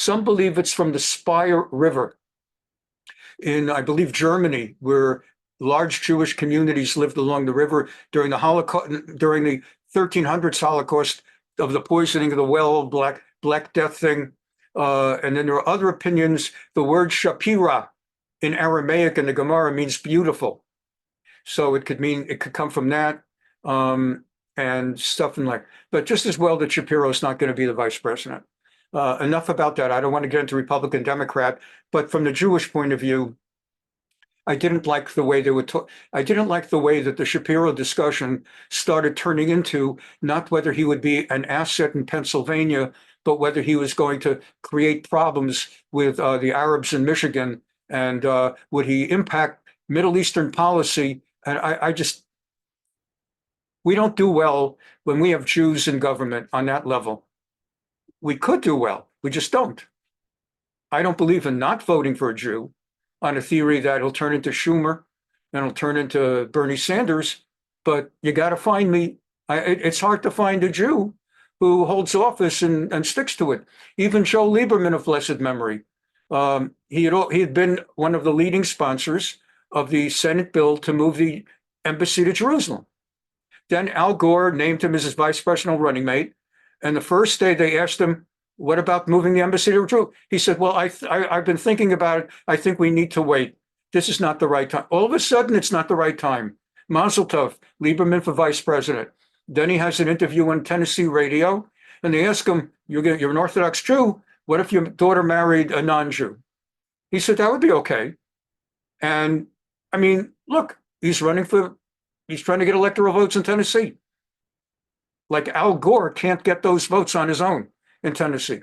Some believe it's from the Speyer River in, I believe, Germany, where large Jewish communities lived along the river during the Holocaust, during the 1300s Holocaust of the poisoning of the well, Black Death thing. And then there are other opinions. The word Shapira in Aramaic in the Gemara means beautiful. So it could come from that and stuff and like, but just as well that Shapiro is not going to be the vice president. Enough about that. I don't want to get into Republican, Democrat, but from the Jewish point of view, I didn't like the way they would talk. I didn't like the way that the Shapiro discussion started turning into not whether he would be an asset in Pennsylvania, but whether he was going to create problems with the Arabs in Michigan, and would he impact Middle Eastern policy. And we don't do well when we have Jews in government on that level. We could do well, we just don't. I don't believe in not voting for a Jew on a theory that he'll turn into Schumer and he'll turn into Bernie Sanders, but you got to find me. It's hard to find a Jew who holds office and sticks to it. Even Joe Lieberman of blessed memory, he had been one of the leading sponsors of the Senate bill to move the embassy to Jerusalem. Then Al Gore named him as his vice presidential running mate. And the first day they asked him, what about moving the embassy to Jerusalem? He said, well, I've been thinking about it. I think we need to wait. This is not the right time. All of a sudden, it's not the right time. Mazel tov, Lieberman for vice president. Then he has an interview on Tennessee radio, and they ask him, you're an Orthodox Jew. What if your daughter married a non-Jew? He said, that would be okay. And I mean, look, he's trying to get electoral votes in Tennessee. Like Al Gore can't get those votes on his own in Tennessee.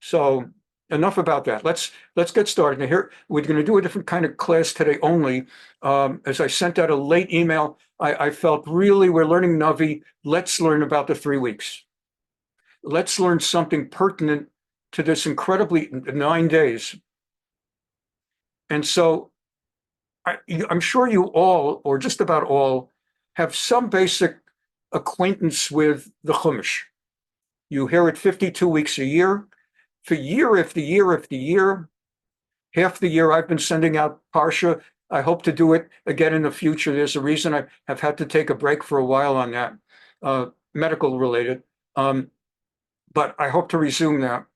So enough about that. Let's get started. Now here, we're going to do a different kind of class today only. As I sent out a late email, I felt really we're learning Navi. Let's learn about the 3 weeks. Let's learn something pertinent to this incredibly 9 days. And so I'm sure you all, or just about all, have some basic acquaintance with the Chumash. You hear it 52 weeks a year. For year after year after year, half the year I've been sending out Parsha. I hope to do it again in the future. There's a reason I have had to take a break for a while on that, medical related. But I hope to resume that.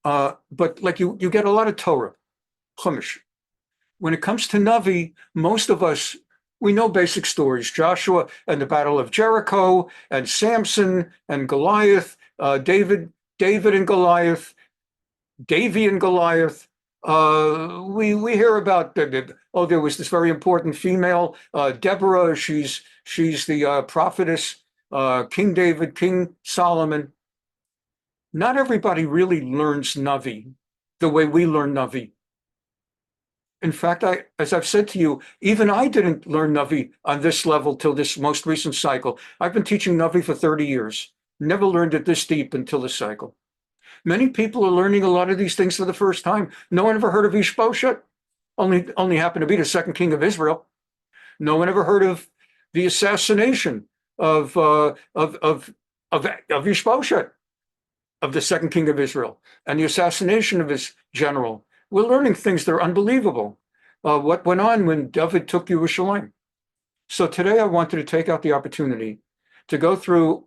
But like you get a lot of Torah, Chumash. When it comes to Navi, most of us, we know basic stories, Joshua and the Battle of Jericho, and Samson and Goliath, David and Goliath, Davy and Goliath. We hear about, there was this very important female, Deborah, she's the prophetess, King David, King Solomon. Not everybody really learns Navi the way we learn Navi. In fact, as I've said to you, even I didn't learn Navi on this level till this most recent cycle. I've been teaching Navi for 30 years. Never learned it this deep until this cycle. Many people are learning a lot of these things for the first time. No one ever heard of Ishbosheth. Only happened to be the second king of Israel. No one ever heard of the assassination of Ishbosheth, of the second king of Israel, and the assassination of his general. We're learning things that are unbelievable. What went on when David took Yerushalayim. So today I wanted to take out the opportunity to go through,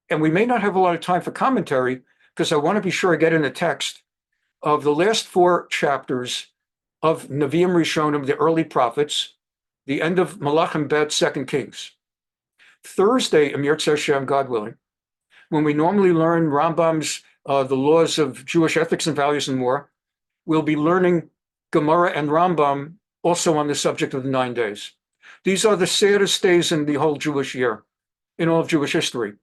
and we may not have a lot of time for commentary because I want to be sure I get in the text of the last 4 chapters of Nevi'im Rishonim, the early prophets, the end of Malachim Bet, 2 Kings. Thursday, Amir Tzeshem, God willing, when we normally learn Rambam's the laws of Jewish ethics and values and more, we'll be learning Gemara and Rambam also on the subject of the 9 days. These are the saddest days in the whole Jewish year, in all of Jewish history.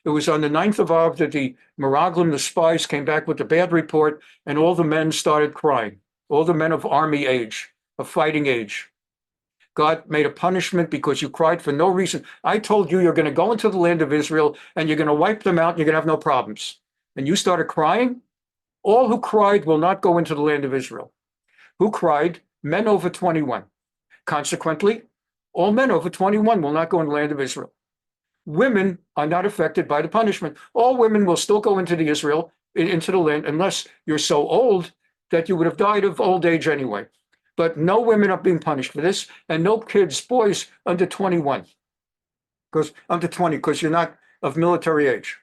It was on the 9th of Av that the Meraglim, the spies, came back with a bad report, and all the men started crying, all the men of army age, of fighting age. God made a punishment because you cried for no reason. I told you you're going to go into the land of Israel, and you're going to wipe them out, and you're going to have no problems. And you started crying? All who cried will not go into the land of Israel. Who cried? Men over 21. Consequently, all men over 21 will not go in the land of Israel. Women are not affected by the punishment. All women will still go into the into the land, unless you're so old that you would have died of old age anyway. But no women are being punished for this, and no kids, boys under 21, because under 20, because you're not of military age.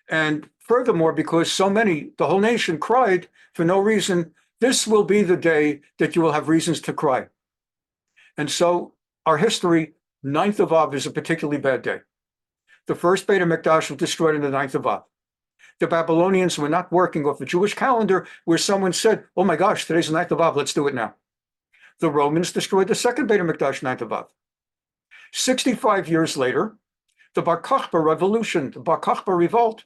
And furthermore, because so many, the whole nation cried for no reason, this will be the day that you will have reasons to cry. And so our history, 9th of Av is a particularly bad day. The first Beit HaMikdash was destroyed on the 9th of Av. The Babylonians were not working off the Jewish calendar where someone said, oh my gosh, today's the 9th of Av, let's do it now. The Romans destroyed the second Beit HaMikdash, 9th of Av. 65 years later, the Bar Kokhba revolution, the Bar Kokhba revolt,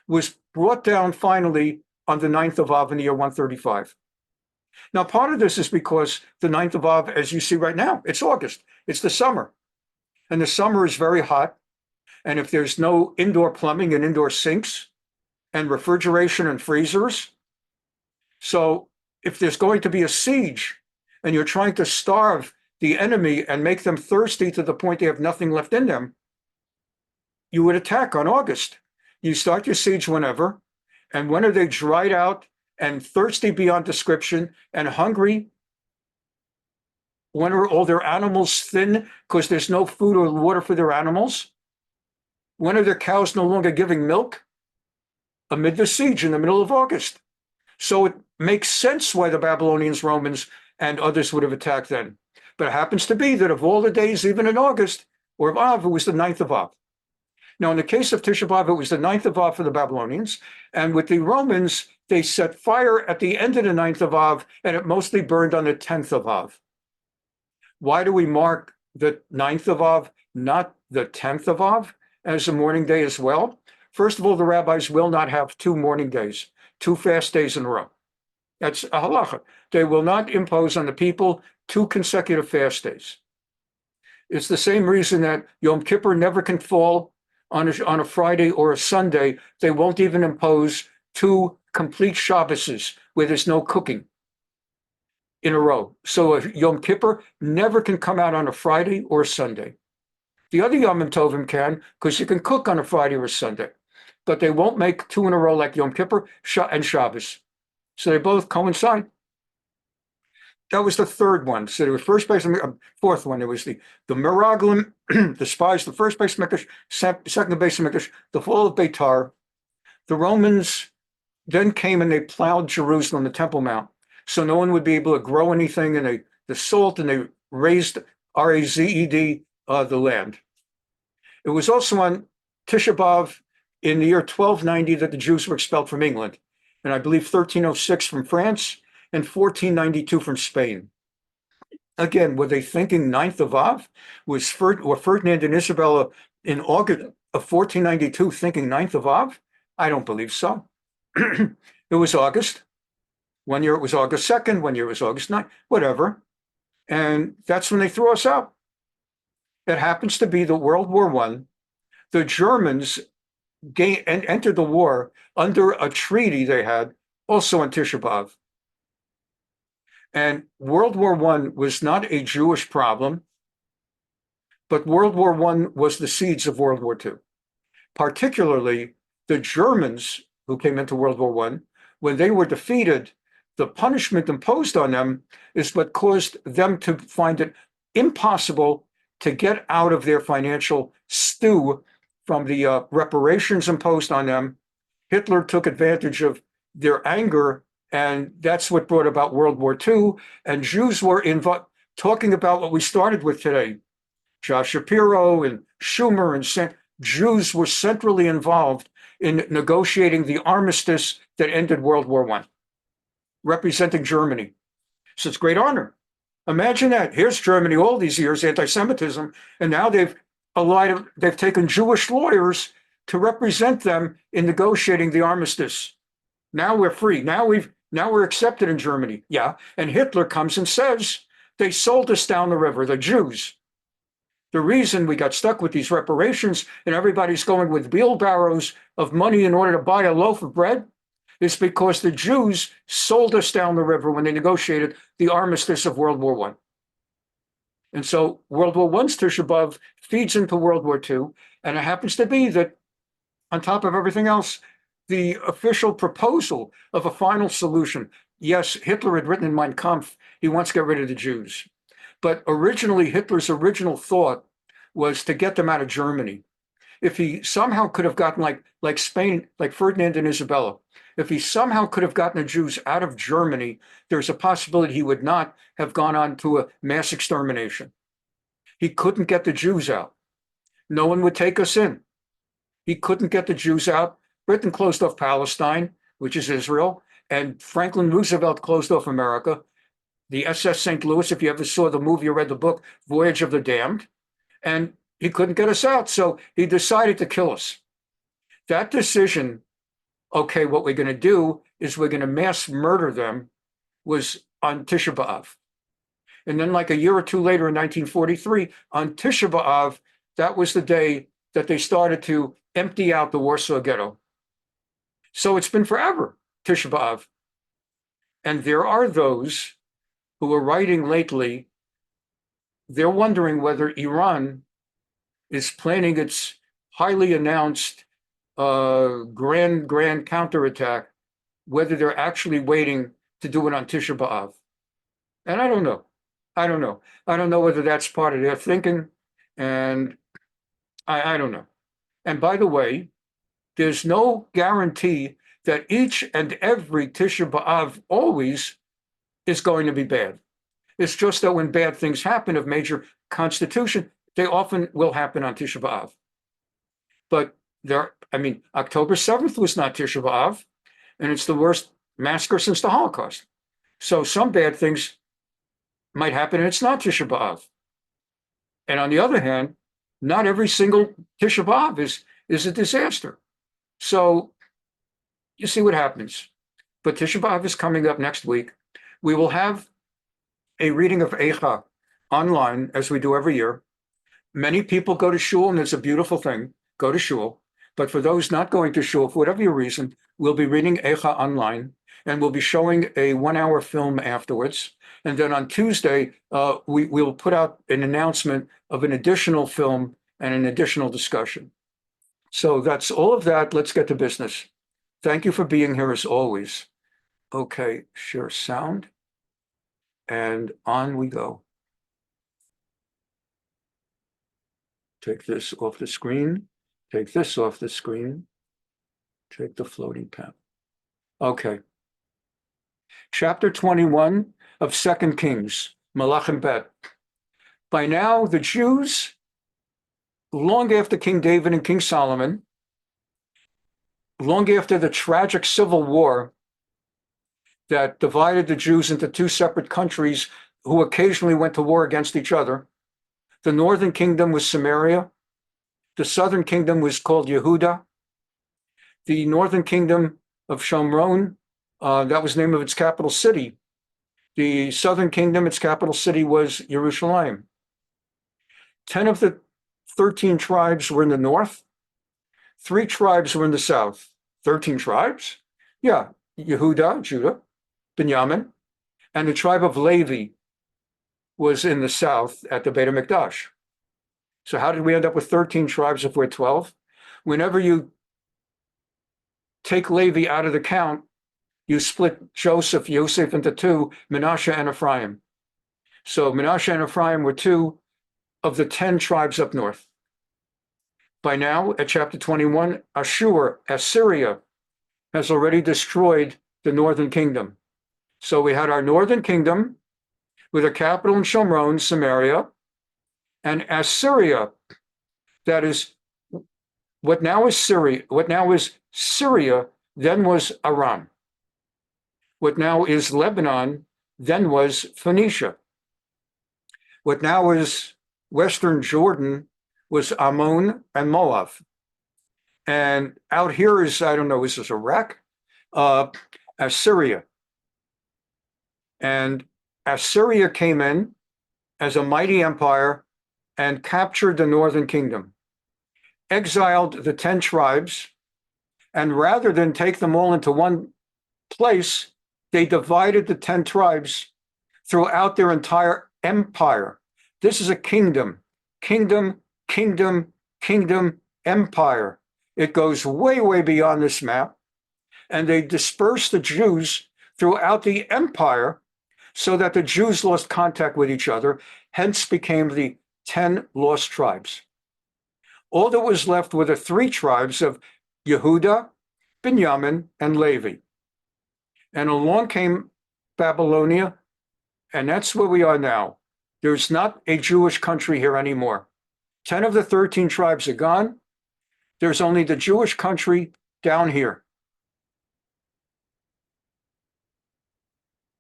was brought down finally on the 9th of Av in the year 135. Now, part of this is because the 9th of Av, as you see right now, it's August, it's the summer. And the summer is very hot. And if there's no indoor plumbing and indoor sinks and refrigeration and freezers, so if there's going to be a siege and you're trying to starve the enemy and make them thirsty to the point they have nothing left in them, you would attack on August. You start your siege whenever, and when are they dried out and thirsty beyond description and hungry? When are all their animals thin because there's no food or water for their animals? When are their cows no longer giving milk? Amid the siege in the middle of August. So it makes sense why the Babylonians, Romans, and others would have attacked then. But it happens to be that of all the days, even in August, or of Av, it was the 9th of Av. Now, in the case of Tisha B'Av, it was the 9th of Av for the Babylonians. And with the Romans, they set fire at the end of the 9th of Av, and it mostly burned on the 10th of Av. Why do we mark the 9th of Av, not the 10th of Av, as a mourning day as well? First of all, the rabbis will not have 2 mourning days, 2 fast days in a row. That's a halacha. They will not impose on the people 2 consecutive fast days. It's the same reason that Yom Kippur never can fall on a Friday or a Sunday. They won't even impose 2 complete Shabbases where there's no cooking in a row. So Yom Kippur never can come out on a Friday or a Sunday. The other Yom Tovim can, because you can cook on a Friday or a Sunday, but they won't make 2 in a row like Yom Kippur and Shabbos. So they both coincide. That was the third one. So there was first base, fourth one. There was the Meraglim, the spies, the first base Mikdash, second base Mikdash, the fall of Beitar. The Romans then came and they plowed Jerusalem, the Temple Mount, so no one would be able to grow anything, and the salt, and they raised R-A-Z-E-D, the land. It was also on Tisha B'Av in the year 1290 that the Jews were expelled from England, and I believe 1306 from France, and 1492 from Spain. Again, were they thinking 9th of Av? Were Ferdinand and Isabella in August of 1492 thinking 9th of Av? I don't believe so. It was August. One year it was August 2nd, one year it was August 9th, whatever. And that's when they threw us out. It happens to be that World War I, the Germans entered the war under a treaty they had also on Tisha B'Av. And World War I was not a Jewish problem, but World War I was the seeds of World War II. Particularly the Germans who came into World War I, when they were defeated, the punishment imposed on them is what caused them to find it impossible to get out of their financial stew from the reparations imposed on them. Hitler took advantage of their anger, and that's what brought about World War II. And Jews were talking about what we started with today. Josh Shapiro and Schumer and Jews were centrally involved in negotiating the armistice that ended World War I, representing Germany. So it's a great honor. Imagine that. Here's Germany all these years, anti-Semitism, and now they've taken Jewish lawyers to represent them in negotiating the armistice. Now we're free. Now we're accepted in Germany. Yeah. And Hitler comes and says, they sold us down the river, the Jews. The reason we got stuck with these reparations and everybody's going with wheelbarrows of money in order to buy a loaf of bread is because the Jews sold us down the river when they negotiated the armistice of World War I. And so World War I's Tisha B'Av feeds into World War II. And it happens to be that on top of everything else, the official proposal of a final solution. Yes, Hitler had written in Mein Kampf, he wants to get rid of the Jews. But originally, Hitler's original thought was to get them out of Germany. If he somehow could have gotten like Spain, like Ferdinand and Isabella, if he somehow could have gotten the Jews out of Germany, there's a possibility he would not have gone on to a mass extermination. He couldn't get the Jews out. No one would take us in. He couldn't get the Jews out. Britain closed off Palestine, which is Israel, and Franklin Roosevelt closed off America. The SS St. Louis, if you ever saw the movie or read the book, Voyage of the Damned, and he couldn't get us out, so he decided to kill us. That decision, okay, what we're going to do is we're going to mass murder them, was on Tisha B'Av. And then like a year or two later in 1943, on Tisha B'Av, that was the day that they started to empty out the Warsaw Ghetto. So it's been forever, Tisha B'Av. And there are those who are writing lately, they're wondering whether Iran is planning its highly announced grand counterattack, whether they're actually waiting to do it on Tisha B'Av. And I don't know. I don't know whether that's part of their thinking, and I don't know. And by the way, there's no guarantee that each and every Tisha B'Av always is going to be bad. It's just that when bad things happen of major constitution, they often will happen on Tisha B'Av. But October 7th was not Tisha B'Av, and it's the worst massacre since the Holocaust. So some bad things might happen, and it's not Tisha B'Av. And on the other hand, not every single Tisha B'Av is a disaster. So you see what happens. But Tisha B'Av is coming up next week. We will have a reading of Eicha online, as we do every year. Many people go to shul, and it's a beautiful thing, go to shul. But for those not going to shul, for whatever your reason, we'll be reading Eicha online, and we'll be showing a 1-hour film afterwards. And then on Tuesday, we'll put out an announcement of an additional film and an additional discussion. So that's all of that. Let's get to business. Thank you for being here as always. Okay, share sound. And on we go. Take this off the screen. Take this off the screen. Take the floating pen. Okay. Chapter 21 of 2 Kings, Malachim Bet. By now, the Jews, long after King David and King Solomon, long after the tragic civil war that divided the Jews into two separate countries who occasionally went to war against each other, the northern kingdom was Samaria, the southern kingdom was called Yehuda, the northern kingdom of Shomron, that was the name of its capital city. The southern kingdom, its capital city was Jerusalem. 10 of the 13 tribes were in the north. 3 tribes were in the south. 13 tribes? Yeah, Yehuda, Judah, Binyamin, and the tribe of Levi was in the south at the Beit HaMikdash. So how did we end up with 13 tribes if we're 12? Whenever you take Levi out of the count, you split Joseph into 2, Menashe and Ephraim. So Menashe and Ephraim were 2 of the 10 tribes up north. By now, at chapter 21, Assyria has already destroyed the northern kingdom. So we had our northern kingdom with a capital in Shomron, Samaria, and Assyria, that is what now is Syria, then was Aram. What now is Lebanon, then was Phoenicia. What now is Western Jordan was Ammon and Moab. And out here is, I don't know, is this Iraq? Assyria. And Assyria came in as a mighty empire and captured the northern kingdom, exiled the 10 tribes, and rather than take them all into one place, they divided the 10 tribes throughout their entire empire. This is a kingdom, empire. It goes way, way beyond this map. and they dispersed the Jews throughout the empire so that the Jews lost contact with each other, hence became the 10 lost tribes. All that was left were the 3 tribes of Yehuda, Binyamin, and Levi. And along came Babylonia, and that's where we are now. There's not a Jewish country here anymore. 10 of the 13 tribes are gone. There's only the Jewish country down here.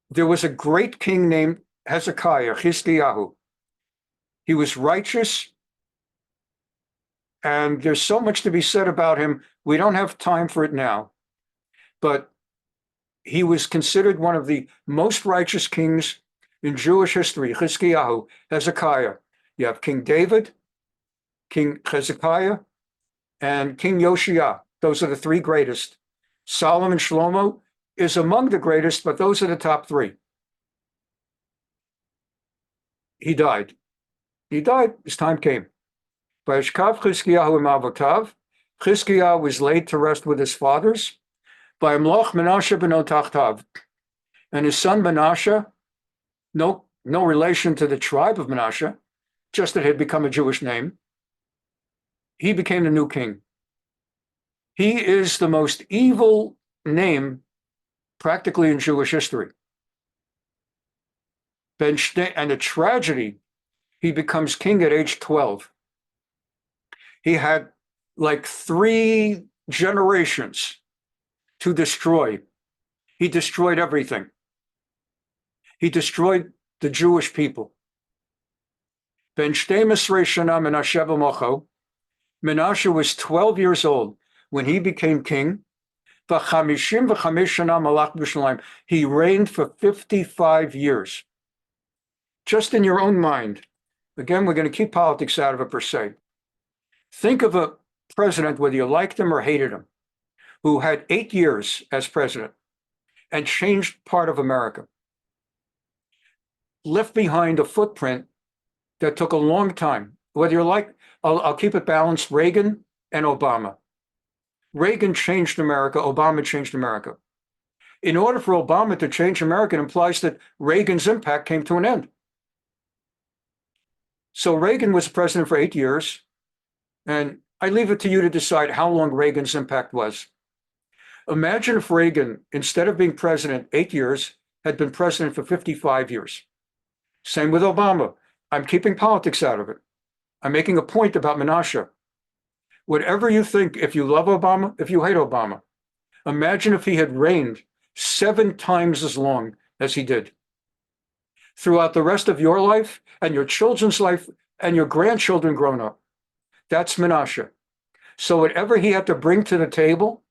There was a great king named Hezekiah, Chizkiyahu. He was righteous, and there's so much to be said about him. We don't have time for it now, but he was considered one of the most righteous kings in Jewish history, Chizkiyahu, Hezekiah. You have King David, King Hezekiah, and King Yoshiah. Those are the 3 greatest. Solomon Shlomo is among the greatest, but those are the top 3. He died. He died. His time came. Vayishkav Chizkiyahu im avotav. Chizkiyahu was laid to rest with his fathers. Vayamloch Menashe beno tachtav. And his son Menashe, no relation to the tribe of Menashe, just that it had become a Jewish name, he became the new king. He is the most evil name practically in Jewish history. And a tragedy, he becomes king at age 12. He had like 3 generations to destroy. He destroyed everything. He destroyed the Jewish people. Menashe was 12 years old when he became king. He reigned for 55 years. Just in your own mind, again, we're going to keep politics out of it per se. Think of a president, whether you liked him or hated him, who had 8 years as president and changed part of America. Left behind a footprint that took a long time. Whether you like, I'll keep it balanced, Reagan and Obama. Reagan changed America, Obama changed America. In order for Obama to change America, it implies that Reagan's impact came to an end. So Reagan was president for 8 years, and I leave it to you to decide how long Reagan's impact was. Imagine if Reagan, instead of being president 8 years, had been president for 55 years. Same with Obama. I'm keeping politics out of it. I'm making a point about Menashe. Whatever you think, if you love Obama, if you hate Obama, imagine if he had reigned 7 times as long as he did. Throughout the rest of your life and your children's life and your grandchildren grown up. That's Menashe. So whatever he had to bring to the table,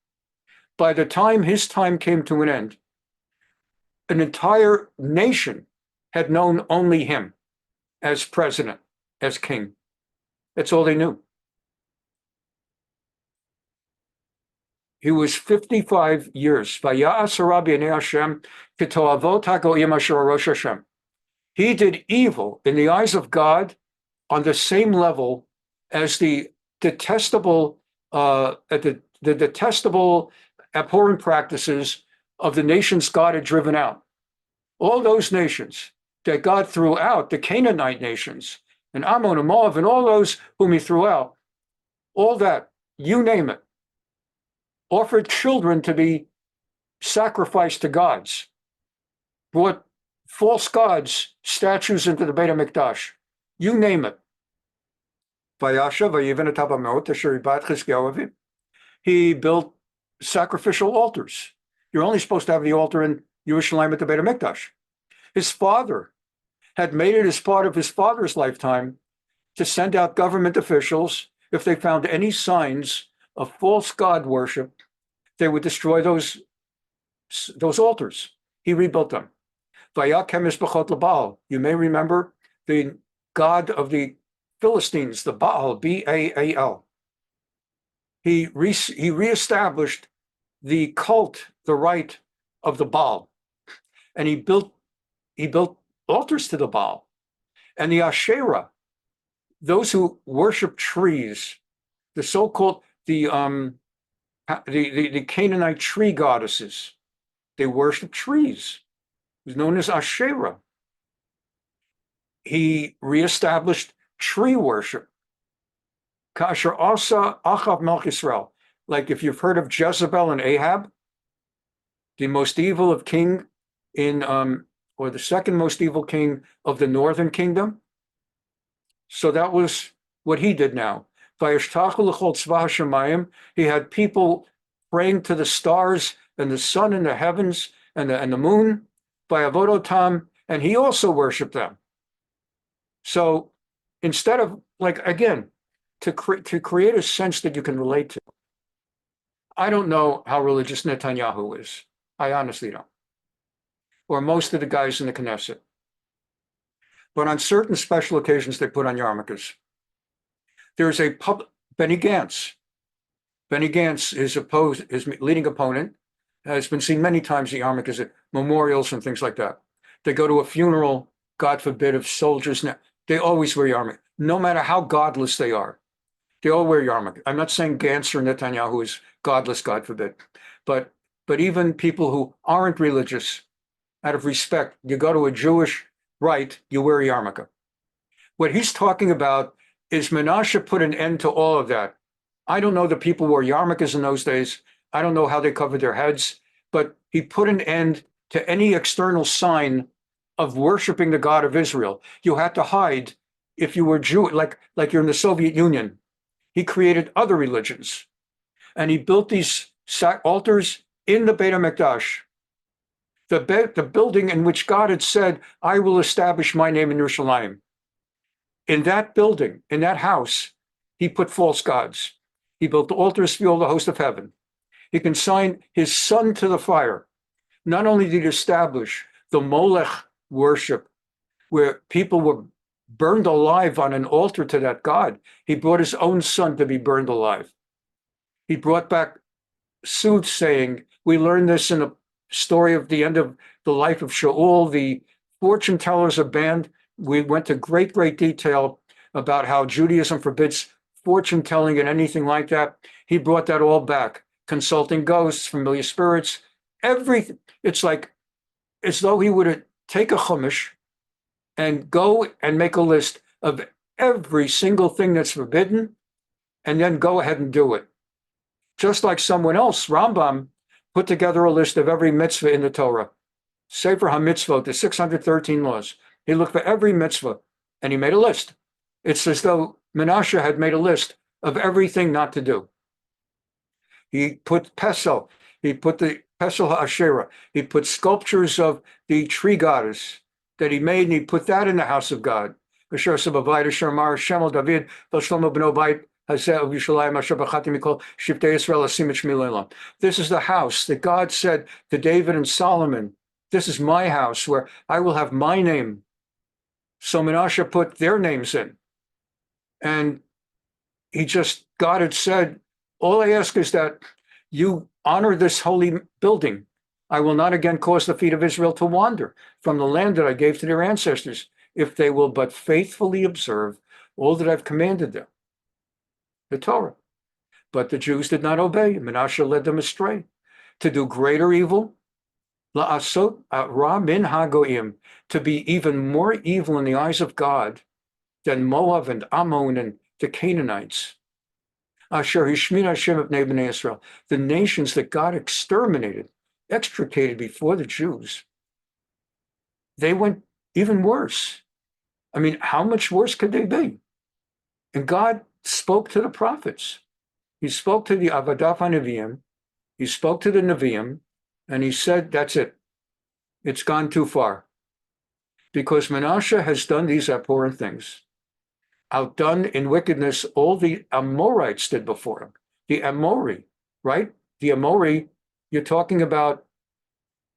by the time his time came to an end, an entire nation had known only him as president, as king. That's all they knew. He was 55 years. He did evil in the eyes of God on the same level as the detestable, the detestable, abhorrent practices of the nations God had driven out. All those nations that God threw out, the Canaanite nations, and Ammon and Moab, and all those whom he threw out, all that, you name it, offered children to be sacrificed to gods, brought false gods, statues into the Beit HaMikdash, you name it. He built sacrificial altars. You're only supposed to have the altar in Yerushalayim at the Beit HaMikdash. His father had made it as part of his father's lifetime to send out government officials. If they found any signs of false god worship, they would destroy those altars. He rebuilt them. You may remember the god of the Philistines, the Baal, B-A-A-L. He reestablished the cult, the rite of the Baal, and he built altars to the Baal. And the Asherah, those who worship trees, the so-called, the Canaanite tree goddesses. They worshiped trees. It was known as Asherah. He reestablished tree worship. Kasher Asa Achav Melch Yisrael. Like if you've heard of Jezebel and Ahab, the most evil of king or the second most evil king of the northern kingdom. So that was what he did now. He had people praying to the stars and the sun and the heavens and the moon by Avodotam, and he also worshiped them. So instead of, like, again, to create a sense that you can relate to. I don't know how religious Netanyahu is. I honestly don't. Or most of the guys in the Knesset. But on certain special occasions, they put on yarmulkes. There's a Benny Gantz. Benny Gantz, his leading opponent, has been seen many times at yarmulkes at memorials and things like that. They go to a funeral, God forbid, of soldiers. They always wear yarmulke, no matter how godless they are. They all wear yarmulke. I'm not saying Gantz or Netanyahu is godless, God forbid, but even people who aren't religious, out of respect, you go to a Jewish rite, you wear a yarmulke. What he's talking about is Menashe put an end to all of that. I don't know that people wore yarmulkes in those days. I don't know how they covered their heads, but he put an end to any external sign of worshiping the God of Israel. You had to hide if you were Jewish, like you're in the Soviet Union. He created other religions, and he built these altars in the Beit HaMikdash, the building in which God had said, I will establish my name in Yerushalayim. In that building, in that house, he put false gods. He built altars for all the host of heaven. He consigned his son to the fire. Not only did he establish the Molech worship, where people were burned alive on an altar to that god, he brought his own son to be burned alive. He brought back soothsaying. We learned this in the story of the end of the life of Shaul. The fortune tellers are banned. We went to great detail about how Judaism forbids fortune telling and anything like that. He brought that all back. Consulting ghosts, familiar spirits, everything. It's like as though he would take a chumash and go and make a list of every single thing that's forbidden and then go ahead and do it. Just like someone else, Rambam, put together a list of every mitzvah in the Torah. Sefer HaMitzvot, the 613 laws. He looked for every mitzvah and he made a list. It's as though Menashe had made a list of everything not to do. He put Pesel, he put the Pesel HaAsherah, he put sculptures of the tree goddess that he made, and he put that in the house of God. This is the house that God said to David and Solomon, this is my house where I will have my name. So Menashe put their names in. And God had said, all I ask is that you honor this holy building. I will not again cause the feet of Israel to wander from the land that I gave to their ancestors, if they will but faithfully observe all that I've commanded them, the Torah. But the Jews did not obey. Menashe led them astray to do greater evil, la'asot ra min hagoyim, to be even more evil in the eyes of God than Moab and Ammon and the Canaanites. Asher hishmin Hashem of Bnei Israel, the nations that God extricated before the Jews. They went even worse. I mean, how much worse could they be? And God spoke to the prophets. He spoke to the Avadaf HaNeviim. He spoke to the Neviim, and he said, that's it. It's gone too far. Because Menashe has done these abhorrent things. Outdone in wickedness all the Amorites did before him. The Amori, right? The Amori, you're talking about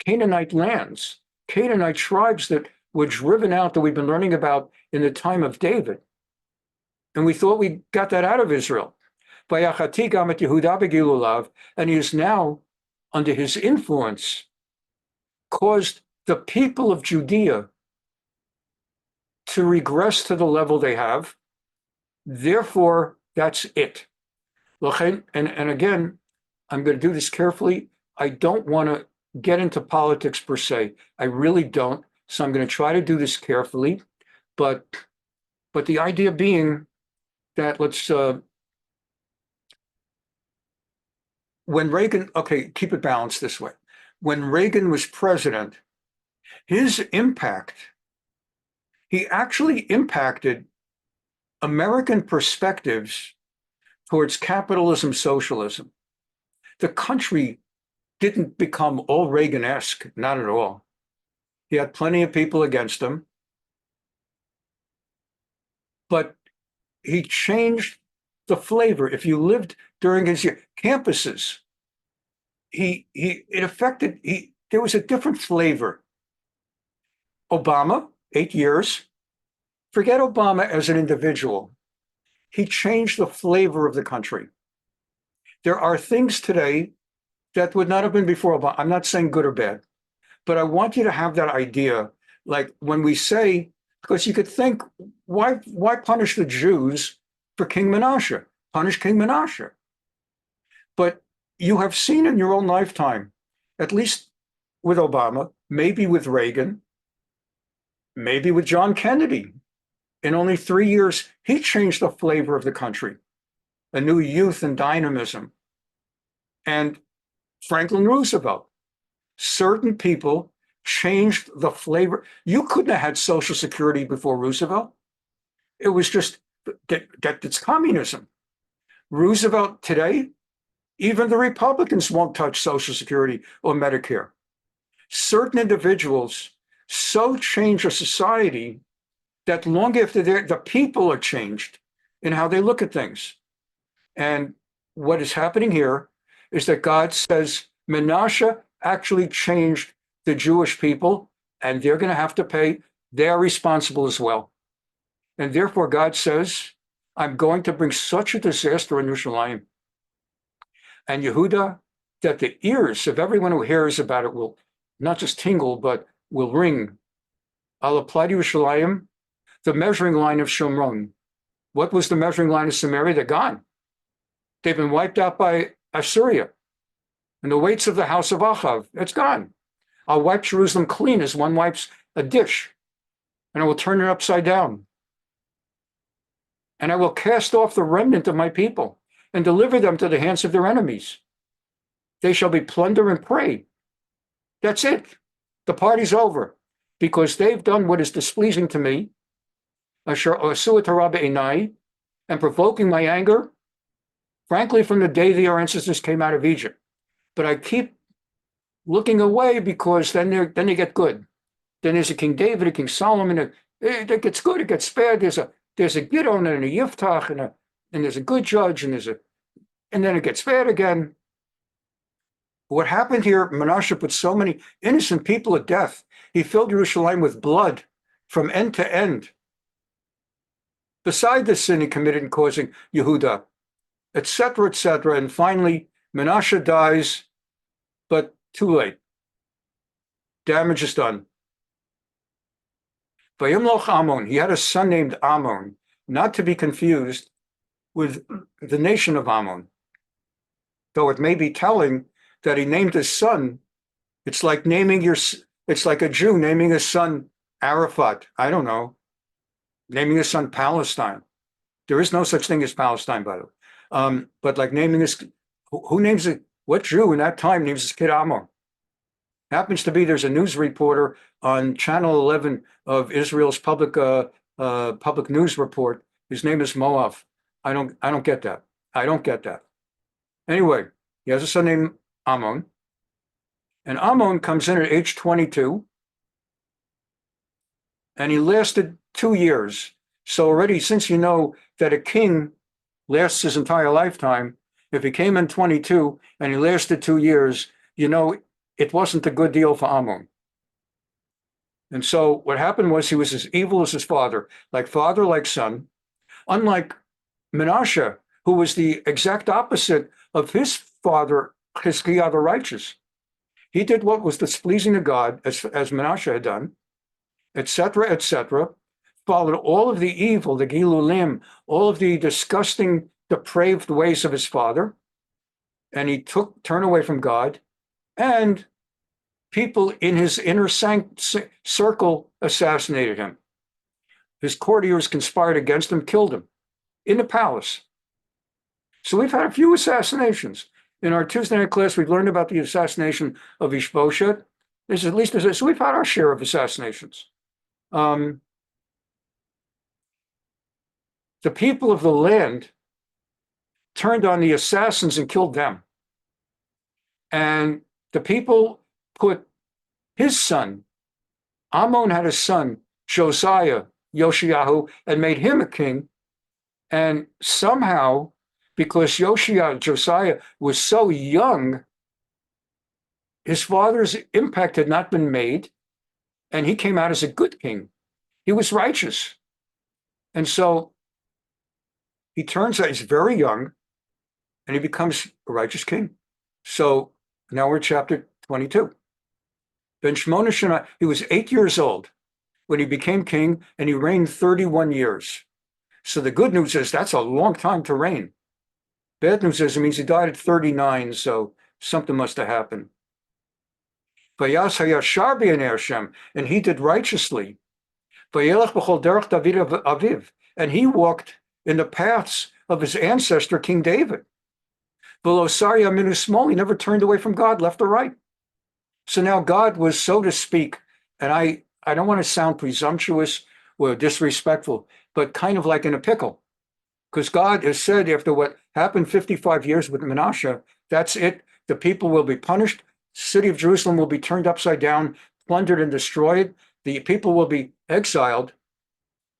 Canaanite lands, Canaanite tribes that were driven out, that we've been learning about in the time of David. And we thought we got that out of Israel. And he is now, under his influence, caused the people of Judea to regress to the level they have. Therefore, that's it. And again, I'm going to do this carefully. I don't want to get into politics per se. I really don't. So I'm going to try to do this carefully. But the idea being that when Reagan, okay, keep it balanced this way. When Reagan was president, his impact, he actually impacted American perspectives towards capitalism, socialism. The country didn't become all Reagan-esque, not at all. He had plenty of people against him, but he changed the flavor. If you lived during his campuses, there was a different flavor. Obama, 8 years, forget Obama as an individual. He changed the flavor of the country. There are things today that would not have been before Obama. I'm not saying good or bad, but I want you to have that idea. Like when we say, because you could think, why punish the Jews for King Menashe? Punish King Menashe. But you have seen in your own lifetime, at least with Obama, maybe with Reagan, maybe with John Kennedy. In only 3 years, he changed the flavor of the country, a new youth and dynamism. And Franklin Roosevelt, certain people changed the flavor. You couldn't have had Social Security before Roosevelt. It was just that it's communism. Roosevelt today, even the Republicans won't touch Social Security or Medicare. Certain individuals so change a society that long after the people are changed in how they look at things. And what is happening here is that God says Menashe actually changed the Jewish people, and they're going to have to pay. They're responsible as well. And therefore, God says, I'm going to bring such a disaster in Yerushalayim and Yehuda that the ears of everyone who hears about it will not just tingle, but will ring. I'll apply to Yerushalayim the measuring line of Shomron. What was the measuring line of Samaria? They're gone. They've been wiped out by Assyria. And the weights of the house of Achav, it's gone. I'll wipe Jerusalem clean as one wipes a dish, and I will turn it upside down. And I will cast off the remnant of my people and deliver them to the hands of their enemies. They shall be plunder and prey. That's it. The party's over because they've done what is displeasing to me, and provoking my anger, frankly, from the day our ancestors came out of Egypt. But I keep looking away because then they get good. Then there's a King David, a King Solomon. It gets good, it gets bad. There's a Gidon and a Yiftach and there's a good judge and then it gets bad again. What happened here? Menashe put so many innocent people at death. He filled Jerusalem with blood from end to end. Beside the sin he committed in causing Yehuda, etc., etc. And finally, Menashe dies, but too late. Damage is done. Vayimloch Ammon, he had a son named Ammon, not to be confused with the nation of Ammon. Though it may be telling that he named his son, it's like a Jew naming his son Arafat. I don't know. Naming his son Palestine. There is no such thing as Palestine, by the way. But like naming his, who names it? What Jew in that time names his kid Ammon? Happens to be there's a news reporter on Channel 11 of Israel's public news report. His name is Moav. I don't get that. I don't get that. Anyway, he has a son named Ammon, and Ammon comes in at age 22, and he lasted 2 years. So already, since you know that a king lasts his entire lifetime, if he came in 22 and he lasted 2 years, you know it wasn't a good deal for Ammon. And so what happened was he was as evil as his father, like son, unlike Menashe, who was the exact opposite of his father, Chizkiah the righteous. He did what was displeasing to God, as Menashe had done, etc., etc., followed all of the evil, the Gilulim, all of the disgusting, depraved ways of his father, and he turned away from God, and people in his inner circle assassinated him. His courtiers conspired against him, killed him in the palace. So we've had a few assassinations. In our Tuesday night class, we've learned about the assassination of Ishbosheth. So we've had our share of assassinations. The people of the land turned on the assassins and killed them. And the people put his son, Ammon had a son, Josiah, Yoshiah, and made him a king. And somehow, because Josiah was so young, his father's impact had not been made, and he came out as a good king. He was righteous. And so he turns out he's very young, and he becomes a righteous king. So now we're at chapter 22. Ben Shmona Shana, he was 8 years old when he became king, and he reigned 31 years. So the good news is that's a long time to reign. Bad news is it means he died at 39, so something must have happened. And he did righteously. And he walked in the paths of his ancestor, King David. He never turned away from God, left or right. So now God was, so to speak, and I don't want to sound presumptuous or disrespectful, but kind of like in a pickle. Because God has said after what happened 55 years with Menashe, that's it. The people will be punished. The city of Jerusalem will be turned upside down, plundered and destroyed. The people will be exiled.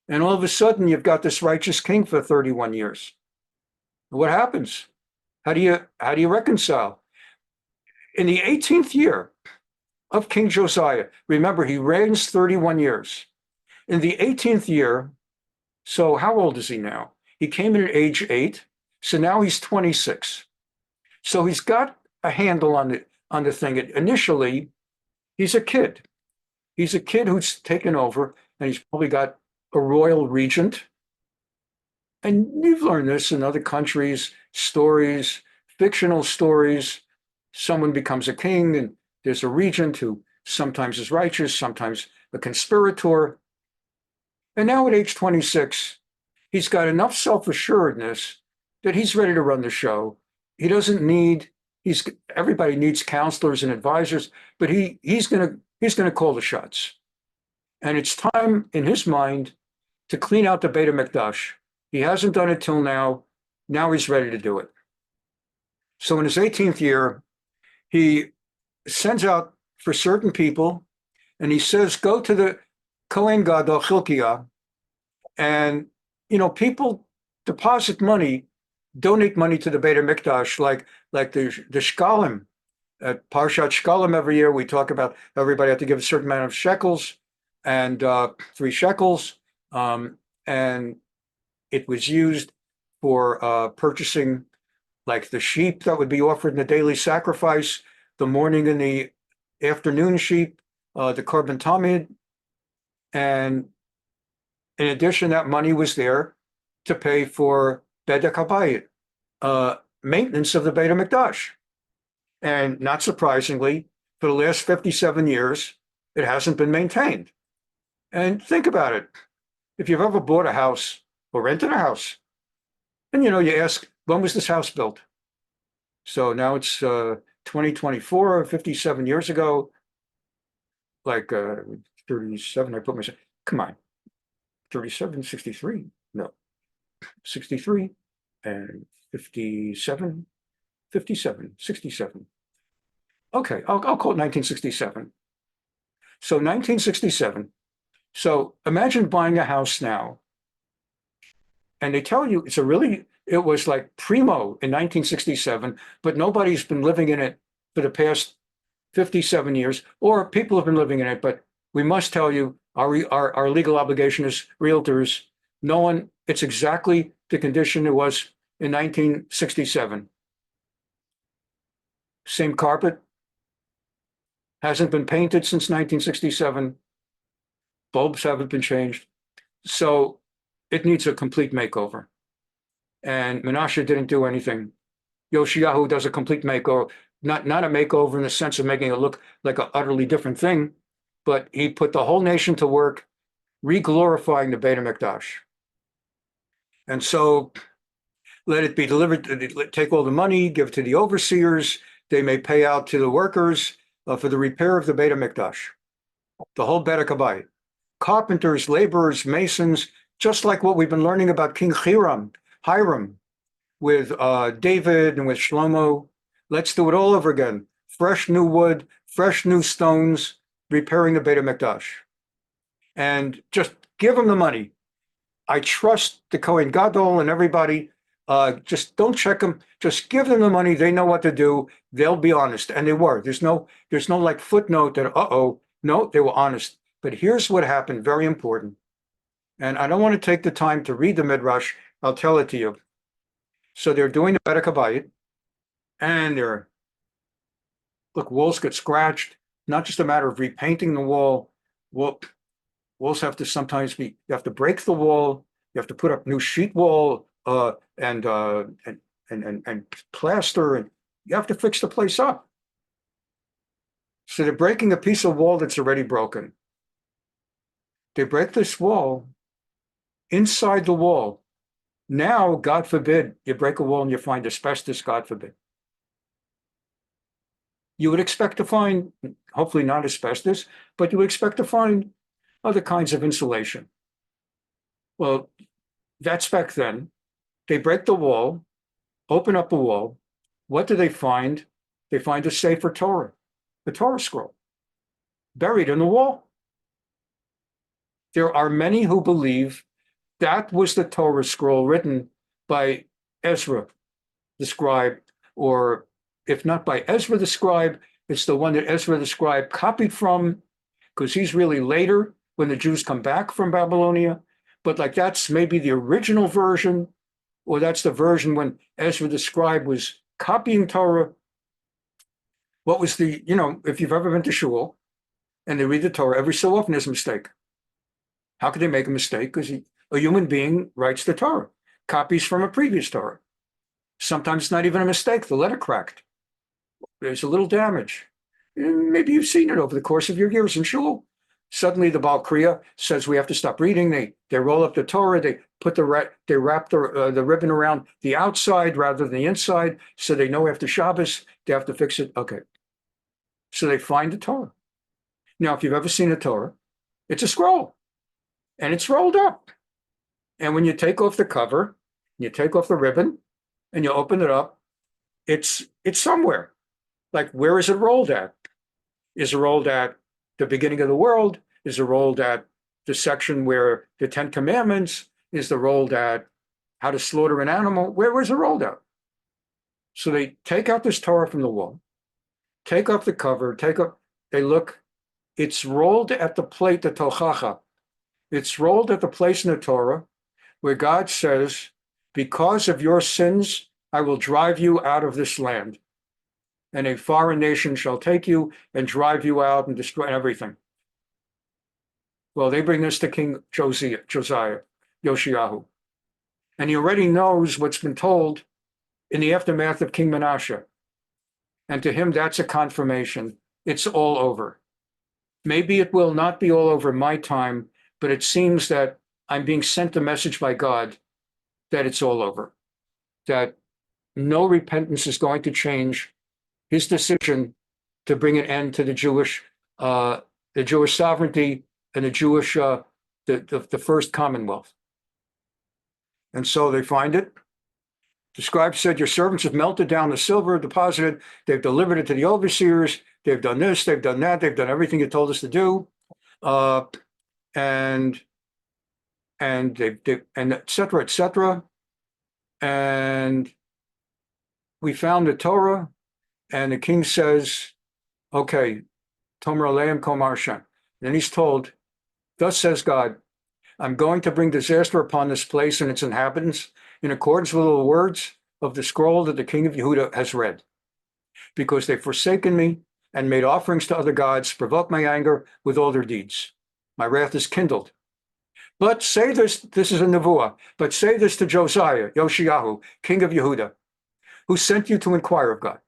And all of a sudden, you've got this righteous king for 31 years. What happens? How do you reconcile? In the 18th year of King Josiah, remember, he reigns 31 years. In the 18th year, so how old is he now? He came in at age 8, so now he's 26. So he's got a handle on the thing. Initially, he's a kid. He's a kid who's taken over, and he's probably got a royal regent. And you've learned this in other countries, stories, fictional stories. Someone becomes a king, and there's a regent who sometimes is righteous, sometimes a conspirator. And now at age 26, he's got enough self-assuredness that he's ready to run the show. He doesn't need, everybody needs counselors and advisors, but he's gonna call the shots. And it's time in his mind to clean out the Beit HaMikdash. He hasn't done it till now. Now he's ready to do it. So in his 18th year, he sends out for certain people, and he says, go to the Kohen Gadol Hilkiah, and people deposit money, donate money to the Beit HaMikdash, like the Shkalim. At Parshat Shkalim every year, we talk about everybody had to give a certain amount of shekels, and 3 shekels, and it was used for purchasing like the sheep that would be offered in the daily sacrifice, the morning and the afternoon sheep, the Churban Tamid. And in addition, that money was there to pay for Bedek HaBayit, maintenance of the Beit HaMikdash. And not surprisingly, for the last 57 years, it hasn't been maintained. And think about it. If you've ever bought a house or rented a house, and you ask, when was this house built? So now it's 2024, 57 years ago, like 37, I put myself, come on, 37, 63, no, 63 and 57, 57, 67. Okay, I'll call it 1967. So 1967. So imagine buying a house now, and they tell you it was like primo in 1967, but nobody's been living in it for the past 57 years, or people have been living in it, but we must tell you our legal obligation as realtors, it's exactly the condition it was in 1967. Same carpet, hasn't been painted since 1967. Bulbs haven't been changed. So it needs a complete makeover. And Menashe didn't do anything. Yoshiyahu does a complete makeover, not a makeover in the sense of making it look like an utterly different thing, but he put the whole nation to work re-glorifying the Beit HaMikdash. And so let it be delivered, take all the money, give it to the overseers. They may pay out to the workers for the repair of the Beit HaMikdash, the whole Beit HaKabayit. Carpenters, laborers, masons, just like what we've been learning about King Hiram with David and with Shlomo. Let's do it all over again. Fresh new wood, fresh new stones, repairing the Beit HaMikdash. And just give them the money. I trust the Kohen Gadol and everybody. Just don't check them. Just give them the money. They know what to do. They'll be honest. And they were. There's no like footnote that, no, they were honest. But here's what happened, very important. And I don't want to take the time to read the Midrash. I'll tell it to you. So they're doing the Beit HaKabayit, and walls get scratched. Not just a matter of repainting the wall. Walls have to sometimes you have to break the wall. You have to put up new sheet wall and plaster, and you have to fix the place up. So they're breaking a piece of wall that's already broken. They break this wall. Inside the wall, now, God forbid, you break a wall and you find asbestos, God forbid. You would expect to find, hopefully not asbestos, but you would expect to find other kinds of insulation. Well, that's back then. They break the wall, open up the wall. What do they find? They find a Sefer Torah, the Torah scroll, buried in the wall. There are many who believe that was the Torah scroll written by Ezra, the scribe, or if not by Ezra the scribe, it's the one that Ezra the scribe copied from, because he's really later when the Jews come back from Babylonia. But like that's maybe the original version, or that's the version when Ezra the scribe was copying Torah. What was if you've ever been to shul and they read the Torah, every so often there's a mistake. How could they make a mistake? Because a human being writes the Torah, copies from a previous Torah. Sometimes it's not even a mistake. The letter cracked. There's a little damage. And maybe you've seen it over the course of your years in shul. Suddenly the Baal Kriya says we have to stop reading. They roll up the Torah. They put they wrap the ribbon around the outside rather than the inside, so they know after Shabbos they have to fix it. Okay. So they find the Torah. Now, if you've ever seen a Torah, it's a scroll, and it's rolled up. And when you take off the cover, you take off the ribbon, and you open it up, it's somewhere. Like, where is it rolled at? Is it rolled at the beginning of the world? Is it rolled at the section where the 10 Commandments? Is it rolled at how to slaughter an animal? Where is it rolled at? So they take out this Torah from the wall, take off the cover, they look, it's rolled at the plate, the Tochacha. It's rolled at the place in the Torah where God says, because of your sins, I will drive you out of this land. And a foreign nation shall take you and drive you out and destroy everything. Well, they bring this to King Josiah, Yoshiyahu. And he already knows what's been told in the aftermath of King Menashe. And to him, that's a confirmation. It's all over. Maybe it will not be all over my time, but it seems that I'm being sent a message by God that it's all over, that no repentance is going to change his decision to bring an end to the Jewish sovereignty and the Jewish, the First Commonwealth. And so they find it. The scribe said, your servants have melted down the silver, deposited, they've delivered it to the overseers, they've done this, they've done that, they've done everything you told us to do. And et cetera, et cetera. And we found the Torah, and the king says, okay, Tomer Aleim Komar Shem. And he's told, thus says God, I'm going to bring disaster upon this place and its inhabitants in accordance with the words of the scroll that the king of Yehuda has read, because they've forsaken me and made offerings to other gods, provoked my anger with all their deeds. My wrath is kindled. But say this is a nevuah, but say this to Josiah, Yoshiyahu, king of Yehuda. who sent you to inquire of God.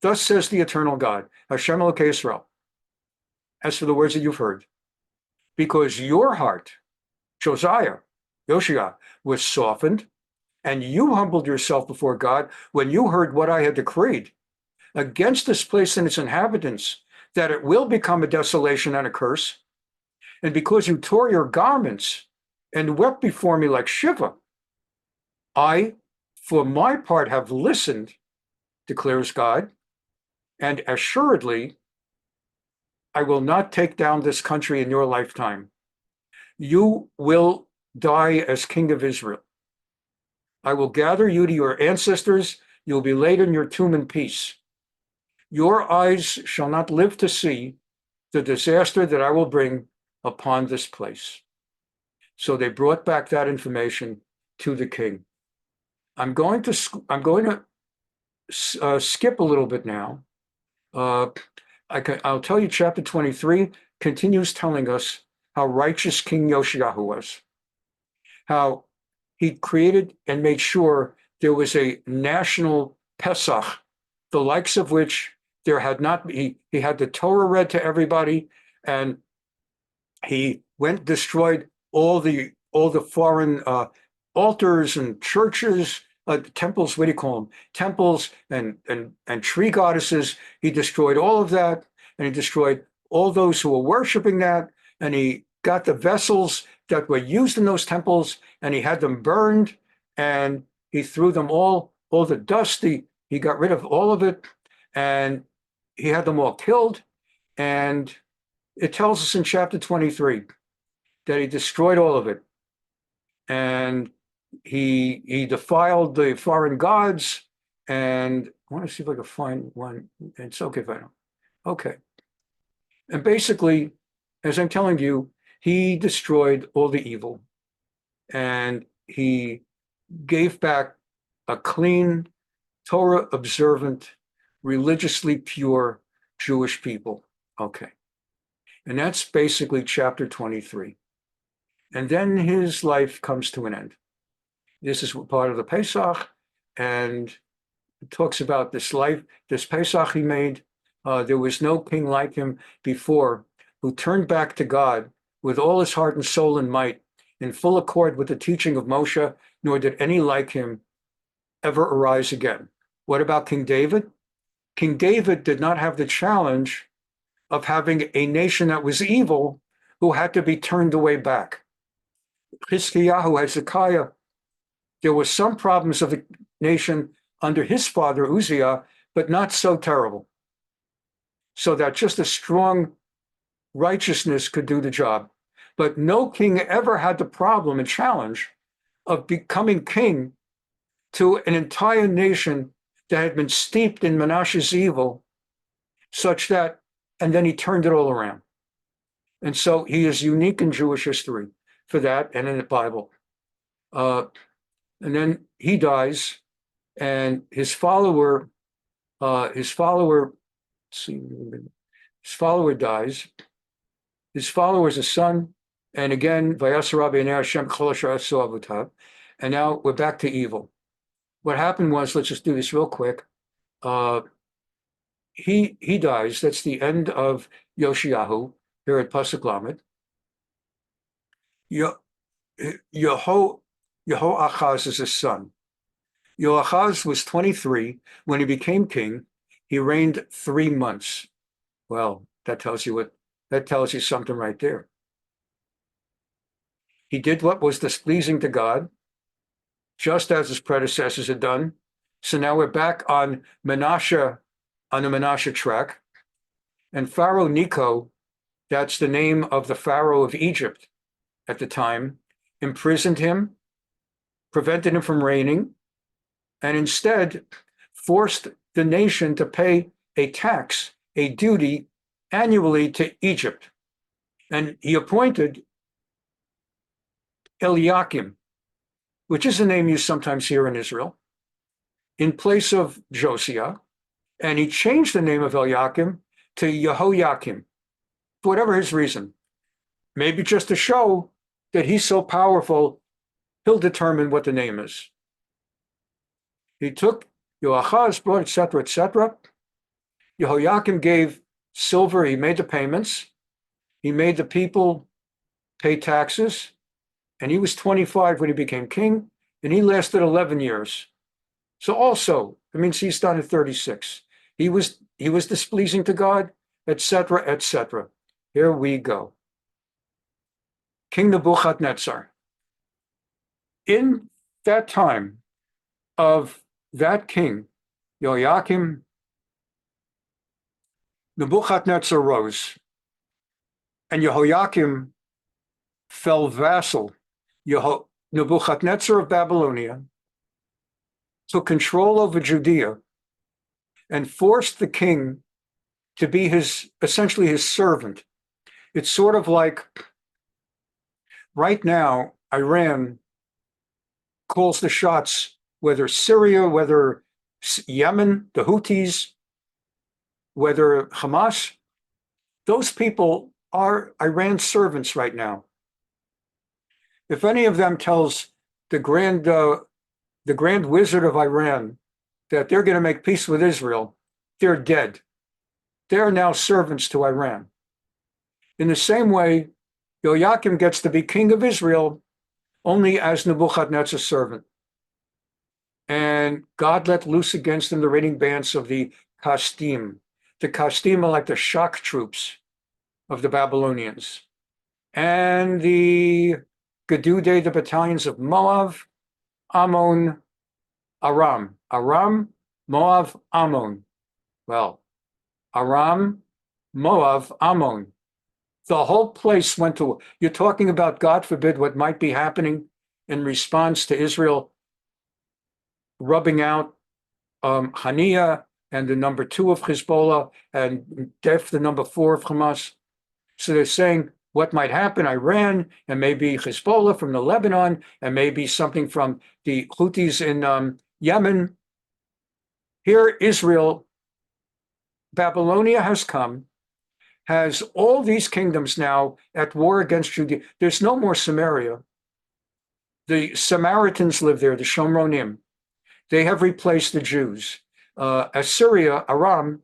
Thus says the eternal God, Hashem Elokei Yisrael, as for the words that you've heard, because your heart, Josiah, Yoshiah, was softened, and you humbled yourself before God when you heard what I had decreed against this place and its inhabitants, that it will become a desolation and a curse. And because you tore your garments and wept before me like Shiva, I, for my part, have listened, declares God, and assuredly, I will not take down this country in your lifetime. You will die as king of Israel. I will gather you to your ancestors. You will be laid in your tomb in peace. Your eyes shall not live to see the disaster that I will bring upon this place. So they brought back that information to the king. I'm going to skip a little bit now. I'll tell you, chapter 23 continues telling us how righteous King Yoshiah was, how he created and made sure there was a national Pesach, the likes of which there had not been. He had the Torah read to everybody, and he destroyed all the foreign altars and churches, temples. What do you call them? Temples and tree goddesses. He destroyed all of that, and he destroyed all those who were worshiping that. And he got the vessels that were used in those temples, and he had them burned, and he threw them all the dust. He got rid of all of it, and he had them all killed. And it tells us in chapter 23 that he destroyed all of it, and he defiled the foreign gods. And I want to see if I can find one. It's okay if I don't. Okay. And basically, as I'm telling you, he destroyed all the evil, and he gave back a clean, Torah observant, religiously pure Jewish people. Okay. And that's basically chapter 23. And then his life comes to an end. This is part of the Pesach, and it talks about this life, this Pesach he made. There was no king like him before, who turned back to God with all his heart and soul and might, in full accord with the teaching of Moshe, nor did any like him ever arise again. What about King David? King David did not have the challenge of having a nation that was evil who had to be turned away back. Chizkiyahu, Hezekiah, there were some problems of the nation under his father Uzziah, but not so terrible, so that just a strong righteousness could do the job. But no king ever had the problem and challenge of becoming king to an entire nation that had been steeped in Menashe's evil, such that, and then he turned it all around. And so he is unique in Jewish history for that, and in the Bible. And then he dies, and his follower dies. His follower is a son, and again, and now we're back to evil. What happened was, let's just do this real quick. He dies. That's the end of Yoshiyahu here at Pasuk Lamed. Yehoachaz is his son. Yehoachaz was 23 when he became king. He reigned 3 months. Well, that tells you something right there. He did what was displeasing to God, just as his predecessors had done. So now we're back on Menashe, on the Menashe track. And Pharaoh Necho, that's the name of the Pharaoh of Egypt at the time, imprisoned him, prevented him from reigning, and instead forced the nation to pay a tax, a duty, annually to Egypt. And he appointed Eliakim, which is a name you sometimes hear in Israel, in place of Josiah, and he changed the name of Eliakim to Yehoiakim, for whatever his reason. Maybe just to show that he's so powerful, he'll determine what the name is. He took Yoachaz brought, etc., etc. Jehoiakim gave silver. He made the payments. He made the people pay taxes. And he was 25 when he became king, and he lasted 11 years. So also, it means he's done at 36. He was displeasing to God, etc., etc. Here we go. King Nebuchadnezzar. In that time of that king, Joachim, Nebuchadnezzar rose, and Jehoiakim fell vassal. Nebuchadnezzar of Babylonia took control over Judea and forced the king to be essentially his servant. It's sort of like right now, Iran calls the shots, whether Syria, whether Yemen, the Houthis, whether Hamas, those people are Iran's servants right now. If any of them tells the grand wizard of Iran that they're going to make peace with Israel, they're dead. They're now servants to Iran. In the same way, Joachim gets to be king of Israel only as Nebuchadnezzar's servant. And God let loose against him the raiding bands of the Kasdim. The Kasdim are like the shock troops of the Babylonians. And the Gedude, the battalions of Moab, Ammon, Aram. Aram, Moab, Ammon. Well, Aram, Moab, Ammon. The whole place went to, you're talking about, God forbid, what might be happening in response to Israel rubbing out Haniya and the number 2 of Hezbollah and Def, the number 4 of Hamas. So they're saying what might happen, Iran, and maybe Hezbollah from the Lebanon, and maybe something from the Houthis in Yemen. Here, Israel, Babylonia has come, has all these kingdoms now at war against Judea. There's no more Samaria. The Samaritans live there, the Shomronim. They have replaced the Jews. Assyria, Aram,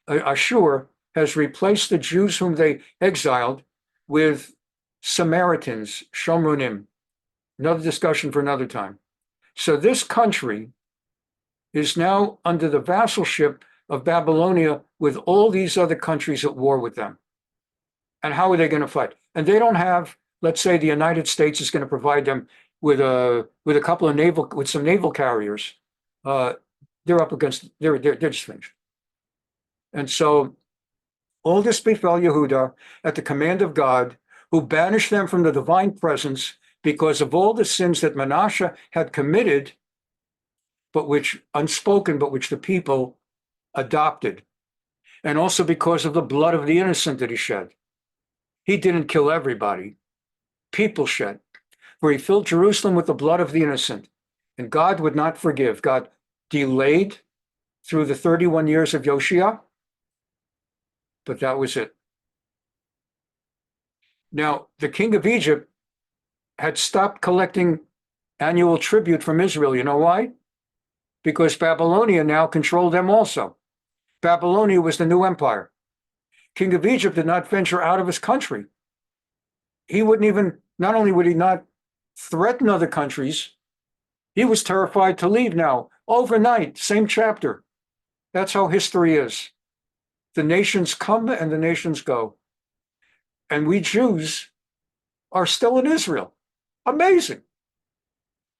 Ashur has replaced the Jews whom they exiled with Samaritans, Shomronim. Another discussion for another time. So this country is now under the vassalship of Babylonia with all these other countries at war with them. And how are they going to fight? And they don't have, let's say the United States is going to provide them with a couple of with some naval carriers. They're up against, they're just finished. And so all this befell Yehuda at the command of God, who banished them from the divine presence because of all the sins that Menashe had committed, but which unspoken, but which the people adopted. And also because of the blood of the innocent that he shed. He didn't kill everybody. People shed. For he filled Jerusalem with the blood of the innocent. And God would not forgive. God delayed through the 31 years of Yoshiah. But that was it. Now, the king of Egypt had stopped collecting annual tribute from Israel. You know why? Because Babylonia now controlled them also. Babylonia was the new empire. King of Egypt did not venture out of his country. He wouldn't even, not only would he not threaten other countries, he was terrified to leave now. Overnight, same chapter. That's how history is. The nations come and the nations go. And we Jews are still in Israel. Amazing.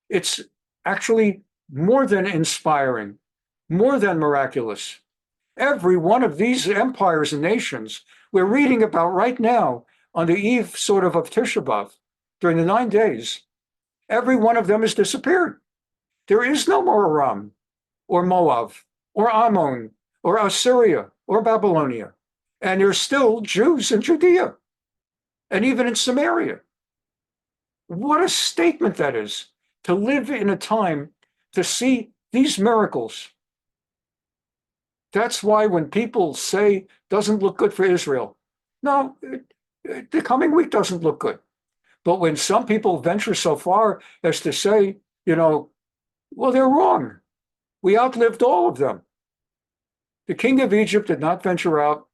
It's actually more than inspiring, more than miraculous. Every one of these empires and nations we're reading about right now on the eve sort of Tisha B'Av, during the 9 days, every one of them has disappeared. There is no more Aram or Moab or Ammon or Assyria or Babylonia. And there's still Jews in Judea and even in Samaria. What a statement that is, to live in a time to see these miracles. That's why when people say doesn't look good for Israel, no, the coming week doesn't look good. But when some people venture so far as to say, well, they're wrong. We outlived all of them. The king of Egypt did not venture out.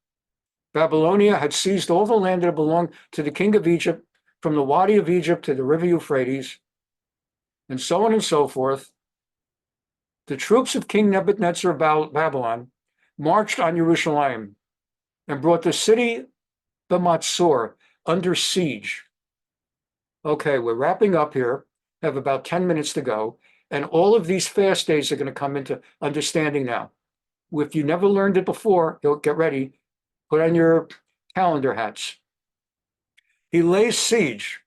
Babylonia had seized all the land that belonged to the king of Egypt, from the Wadi of Egypt to the river Euphrates, and so on and so forth. The troops of King Nebuchadnezzar of Babylon marched on Jerusalem and brought the city B'Matzor under siege. Okay, we're wrapping up here. Have about 10 minutes to go. And all of these fast days are going to come into understanding now. If you never learned it before, you'll get ready. Put on your calendar hats. He lays siege.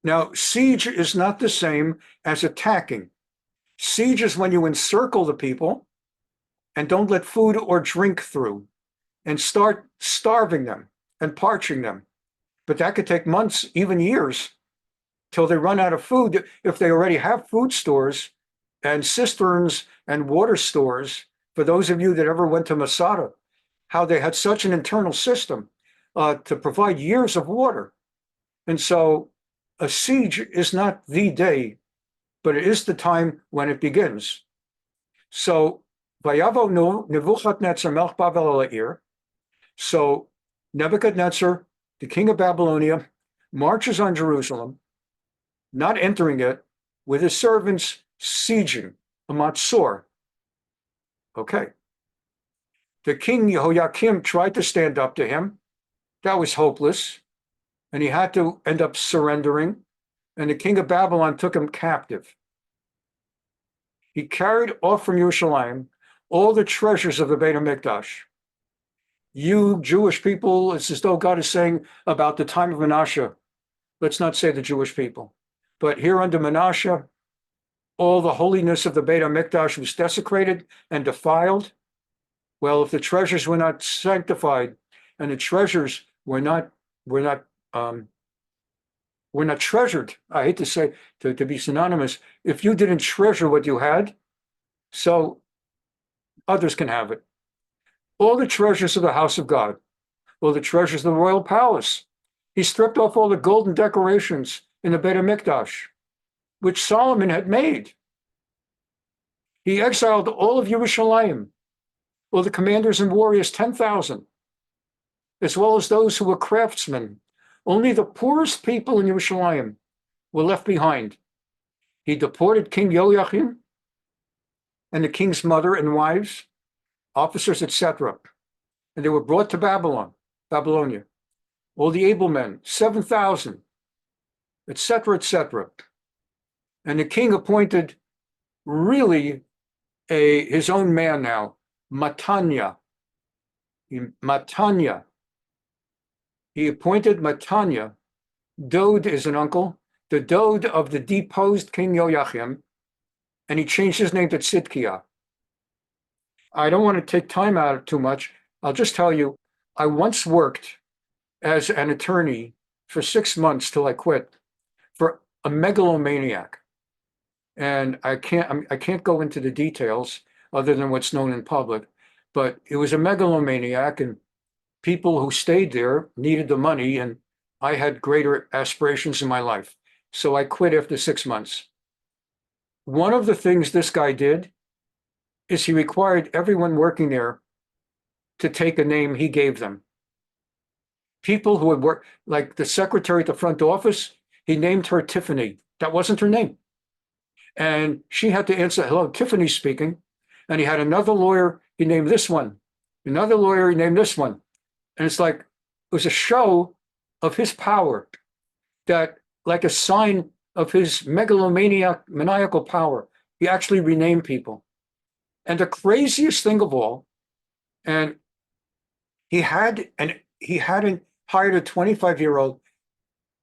Now, siege is not the same as attacking. Siege is when you encircle the people and don't let food or drink through and start starving them and parching them. But that could take months, even years, till they run out of food. If they already have food stores and cisterns and water stores, for those of you that ever went to Masada, how they had such an internal system to provide years of water. And so a siege is not the day, but it is the time when it begins. So Vayavo Nebuchadnezzar melech Bavel al ha'ir. So Nebuchadnezzar, the king of Babylonia, marches on Jerusalem, not entering it, with his servants sieging a matzor. Okay. The king Jehoiakim tried to stand up to him. That was hopeless. And he had to end up surrendering. And the king of Babylon took him captive. He carried off from Jerusalem all the treasures of the Beit HaMikdash. You Jewish people, it's as though God is saying about the time of Menashe. Let's not say the Jewish people. But here under Menashe, all the holiness of the Beit HaMikdash was desecrated and defiled. Well, if the treasures were not sanctified and the treasures were not treasured, I hate to say, to be synonymous, if you didn't treasure what you had, so others can have it. All the treasures of the house of God, all the treasures of the royal palace. He stripped off all the golden decorations in the Beit HaMikdash, which Solomon had made. He exiled all of Yerushalayim, all the commanders and warriors, 10,000, as well as those who were craftsmen. Only the poorest people in Yerushalayim were left behind. He deported King Yoshiah and the king's mother and wives, officers, etc. And they were brought to Babylonia. All the able men, 7,000, etc., etc. And the king appointed really his own man now, Matanya. He appointed Matanya. Dode is an uncle, the Dode of the deposed King Yoachim, and he changed his name to Tzidkiah. I don't want to take time out of too much. I'll just tell you, I once worked as an attorney for 6 months till I quit for a megalomaniac. And I can't go into the details other than what's known in public, but it was a megalomaniac, and people who stayed there needed the money, and I had greater aspirations in my life. So I quit after 6 months. One of the things this guy did is he required everyone working there to take a name he gave them. People who had worked, like the secretary at the front office, he named her Tiffany. That wasn't her name. And she had to answer, hello, Tiffany speaking. And he had another lawyer, he named this one. Another lawyer, he named this one. And it's like, it was a show of his power, that like a sign of his maniacal power, he actually renamed people. And the craziest thing of all, and he hadn't hired a 25-year-old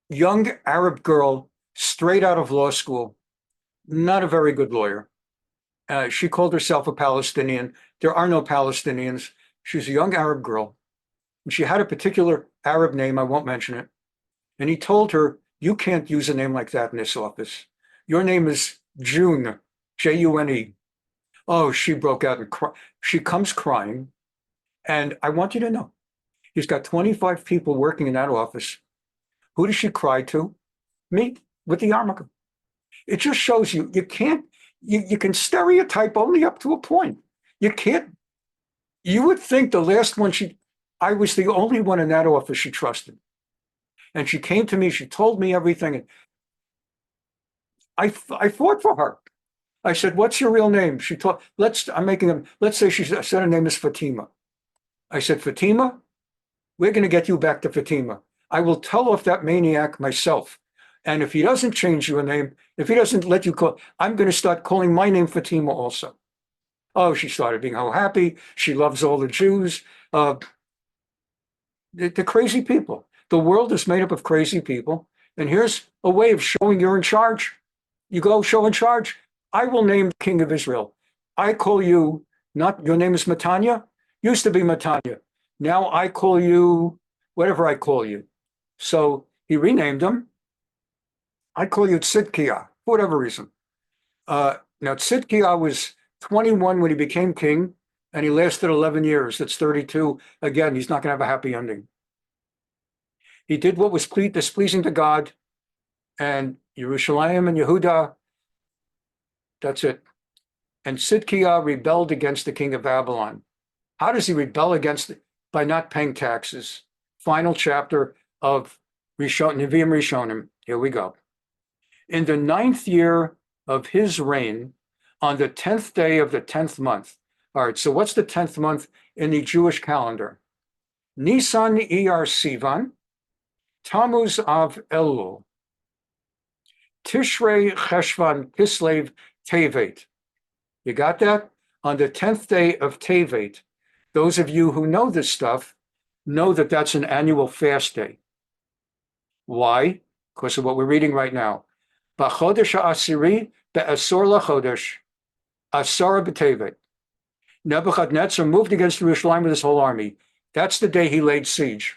young Arab girl straight out of law school, not a very good lawyer. She called herself a Palestinian. There are no Palestinians. She's a young Arab girl. And she had a particular Arab name, I won't mention it. And he told her, you can't use a name like that in this office. Your name is June, June. Oh, she broke out and cried. She comes crying. And I want you to know, he's got 25 people working in that office. Who does she cry to? Me, with the yarmulke. It just shows you, you can stereotype only up to a point. You can't, you would think the last one I was the only one in that office she trusted. And she came to me, she told me everything. And I fought for her. I said, what's your real name? She told, let's say she said her name is Fatima. I said, Fatima, we're going to get you back to Fatima. I will tell off that maniac myself. And if he doesn't change your name, if he doesn't let you call, I'm going to start calling my name Fatima also. Oh, she started being so happy. She loves all the Jews. The crazy people. The world is made up of crazy people. And here's a way of showing you're in charge. You go show in charge. I will name the king of Israel. I call you, not your name is Matanya, used to be Matanya. Now I call you whatever I call you. So he renamed him. I call you Tzidkiah, for whatever reason. Now Tzidkiah was 21 when he became king, and he lasted 11 years. That's 32. Again, he's not going to have a happy ending. He did what was displeasing to God, and Yerushalayim and Yehuda, that's it. And Tzidkiah rebelled against the king of Babylon. How does he rebel against it? By not paying taxes. Final chapter of Nevi'im Rishonim. Here we go. In the 9th year of his reign, on the 10th day of the 10th month. All right, so what's the 10th month in the Jewish calendar? Nisan Iyar Sivan, Tamuz Av Elul, Tishrei Cheshvan Kislev Tevet. You got that? On the 10th day of Tevet, those of you who know this stuff know that that's an annual fast day. Why? Because of what we're reading right now. B'chodesh ha'asiri be'asor lachodesh, asara b'tevet. Nebuchadnezzar moved against Jerusalem with his whole army. That's the day he laid siege.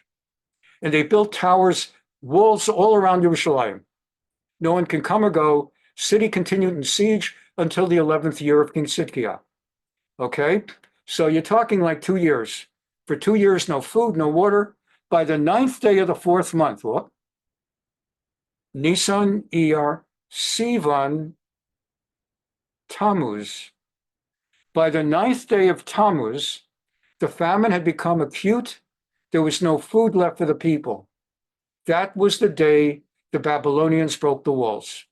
And they built towers, walls all around Jerusalem. No one can come or go. City continued in siege until the 11th year of King Tzidkiah. Okay? So you're talking like 2 years. For 2 years, no food, no water. By the 9th day of the 4th month, what? Nisan Iyar Sivan Tamuz. By the 9th day of Tamuz, the famine had become acute. There was no food left for the people. That was the day the Babylonians broke the walls.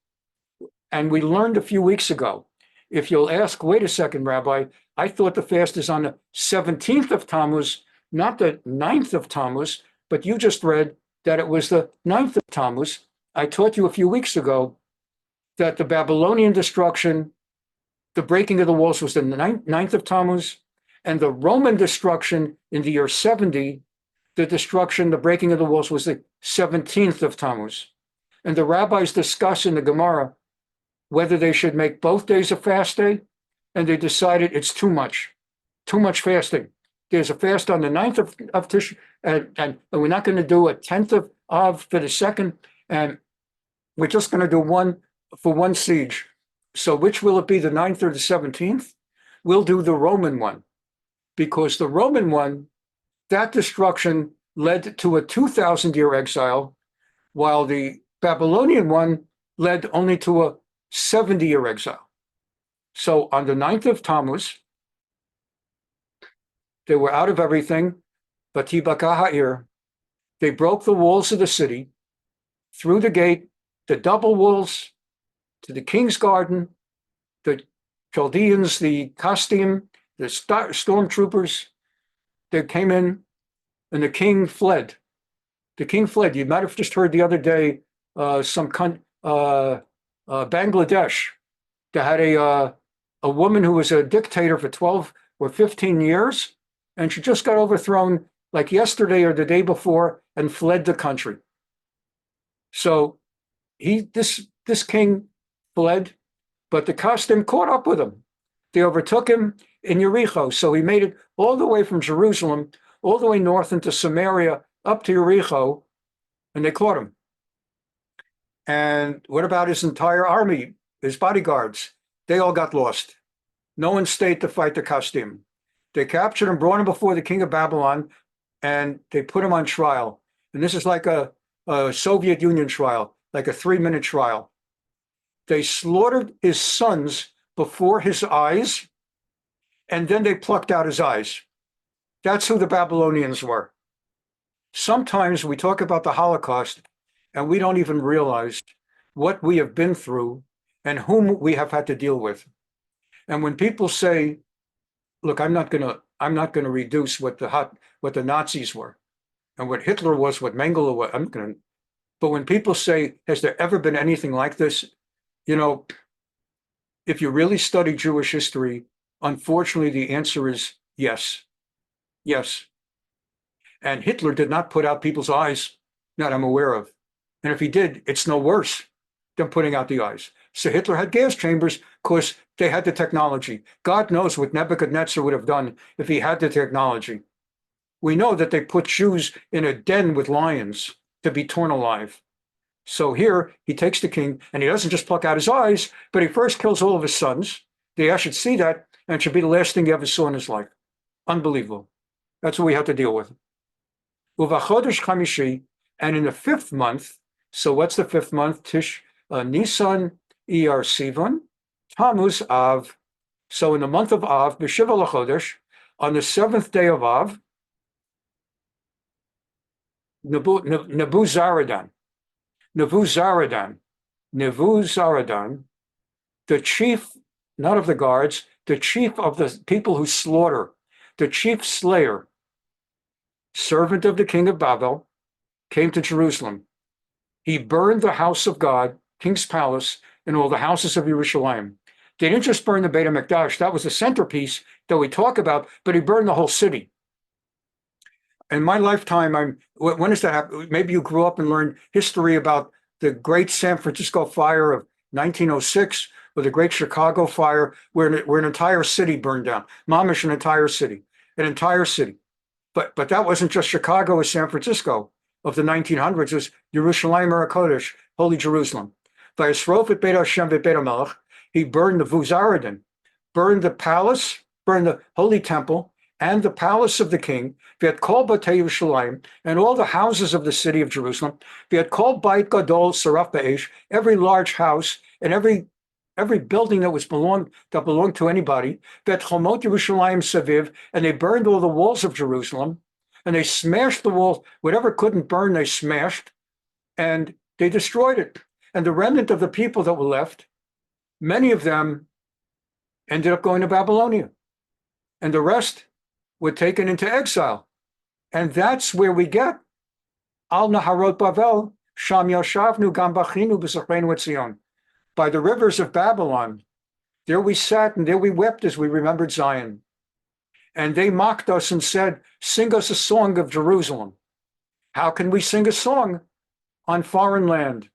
And we learned a few weeks ago, if you'll ask, wait a second, Rabbi, I thought the fast is on the 17th of Tammuz, not the 9th of Tammuz, but you just read that it was the 9th of Tammuz. I taught you a few weeks ago that the Babylonian destruction, the breaking of the walls was the 9th of Tammuz, and the Roman destruction in the year 70, the destruction, the breaking of the walls was the 17th of Tammuz. And the rabbis discuss in the Gemara whether they should make both days a fast day, and they decided it's too much fasting. There's a fast on the 9th of Tish, and we're not going to do a 10th of Av for the 2nd, and we're just going to do one for one siege. So which will it be, the 9th or the 17th? We'll do the Roman one, because the Roman one, that destruction led to a 2,000-year exile, while the Babylonian one led only to a 70-year exile. So on the 9th of Tammuz, they were out of everything, but Tibaka Ha'ir, they broke the walls of the city, through the gate, the double walls, to the king's garden, the Chaldeans, the Kasdim, the stormtroopers, they came in, and the king fled. The king fled. You might have just heard the other day, Bangladesh, they had a woman who was a dictator for 12 or 15 years, and she just got overthrown like yesterday or the day before and fled the country. So this king fled, but the Kasdim caught up with him. They overtook him in Jericho. So he made it all the way from Jerusalem, all the way north into Samaria, up to Jericho, and they caught him. And what about his entire army, his bodyguards? They all got lost. No one stayed to fight the Kasdim. They captured him, brought him before the king of Babylon, and they put him on trial. And this is like a Soviet Union trial, like a 3-minute trial. They slaughtered his sons before his eyes, and then they plucked out his eyes. That's who the Babylonians were. Sometimes we talk about the Holocaust and we don't even realize what we have been through and whom we have had to deal with. And when people say, look, I'm not going to reduce what the Nazis were and what Hitler was, what Mengele was. But when people say, has there ever been anything like this? You know, if you really study Jewish history, unfortunately, the answer is yes. Yes. And Hitler did not put out people's eyes that I'm aware of. And if he did, it's no worse than putting out the eyes. So Hitler had gas chambers because they had the technology. God knows what Nebuchadnezzar would have done if he had the technology. We know that they put Jews in a den with lions to be torn alive. So here he takes the king and he doesn't just pluck out his eyes, but he first kills all of his sons. The heir should see that, and it should be the last thing he ever saw in his life. Unbelievable. That's what we have to deal with. Uvachodesh Chamishi, and in the 5th month, so what's the 5th month? Nisan, Iyar, Sivan, Tamuz, Av. So in the month of Av, B'Shiva L'Chodesh, on the 7th day of Av, Nebuzaradan, the chief, not of the guards, the chief of the people who slaughter, the chief slayer, servant of the king of Babel, came to Jerusalem. He burned the house of God, king's palace, and all the houses of Jerusalem. They didn't just burn the Beit HaMikdash. That was the centerpiece that we talk about, but he burned the whole city. In my lifetime, when does that happen? Maybe you grew up and learned history about the great San Francisco fire of 1906 or the great Chicago fire where an entire city burned down. Mamish, an entire city. But that wasn't just Chicago or San Francisco of the 1900s. It was Yerushalayim HaKodesh, Holy Jerusalem. Vayisrof et Beit Hashem v'Beit HaMelech. He burned the Vuzaradan, burned the palace, burned the holy temple, and the palace of the king. V'et kol batei Yerushalayim, and all the houses of the city of Jerusalem. V'et kol bait gadol saraf ba'esh, every large house and every building that belonged to anybody. V'et chomot Yerushalayim saviv, and they burned all the walls of Jerusalem, and they smashed the walls. Whatever couldn't burn, they smashed, and they destroyed it. And the remnant of the people that were left, many of them ended up going to Babylonia, and the rest were taken into exile. And that's where we get Al Naharot Bavel, Sham Yashavnu Gam Bachinu B'Sachreinu Etzion. By the rivers of Babylon, there we sat and there we wept as we remembered Zion. And they mocked us and said, sing us a song of Jerusalem. How can we sing a song on foreign land?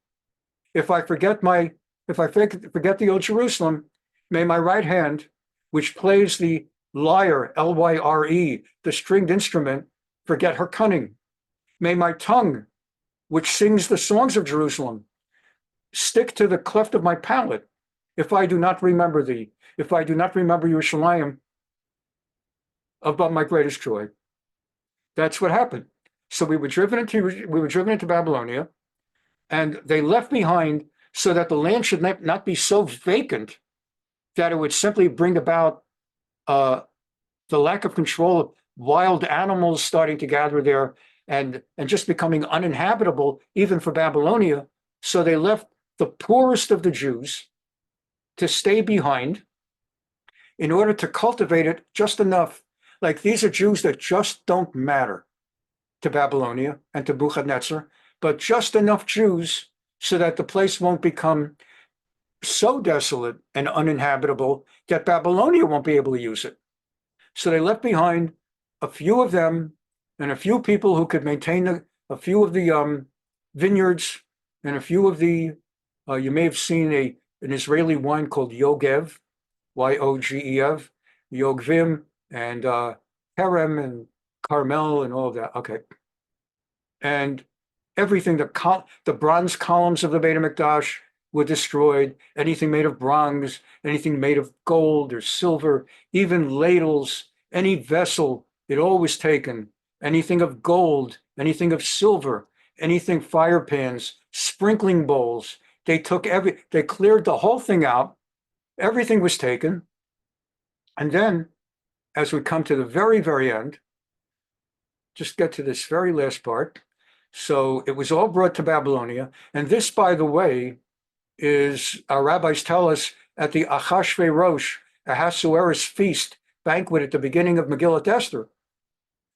If I forget the old Jerusalem, may my right hand, which plays the lyre, L-Y-R-E, the stringed instrument, forget her cunning. May my tongue, which sings the songs of Jerusalem, stick to the cleft of my palate if I do not remember thee, if I do not remember Yerushalayim about my greatest joy. That's what happened. So we were driven into Babylonia, and they left behind so that the land should not be so vacant that it would simply bring about the lack of control of wild animals starting to gather there and just becoming uninhabitable even for Babylonia. So they left the poorest of the Jews to stay behind in order to cultivate it just enough. Like, these are Jews that just don't matter to Babylonia and to Nebuchadnezzar, but just enough Jews so that the place won't become so desolate and uninhabitable that Babylonia won't be able to use it. So they left behind a few of them and a few people who could maintain a few of the vineyards and a few of the, you may have seen an Israeli wine called Yogev, Y-O-G-E-V, Yogvim, and Kerem and Carmel and all of that. Okay. And everything, the bronze columns of the Beit HaMikdash were destroyed. Anything made of bronze, anything made of gold or silver, even ladles, any vessel, it all was taken. Anything of gold, anything of silver, anything, fire pans, sprinkling bowls. They took they cleared the whole thing out. Everything was taken. And then, as we come to the very, very end, just get to this very last part. So it was all brought to Babylonia. And this, by the way, is, our rabbis tell us, at the Achashverosh, Ahasuerus feast banquet at the beginning of Megillat Esther,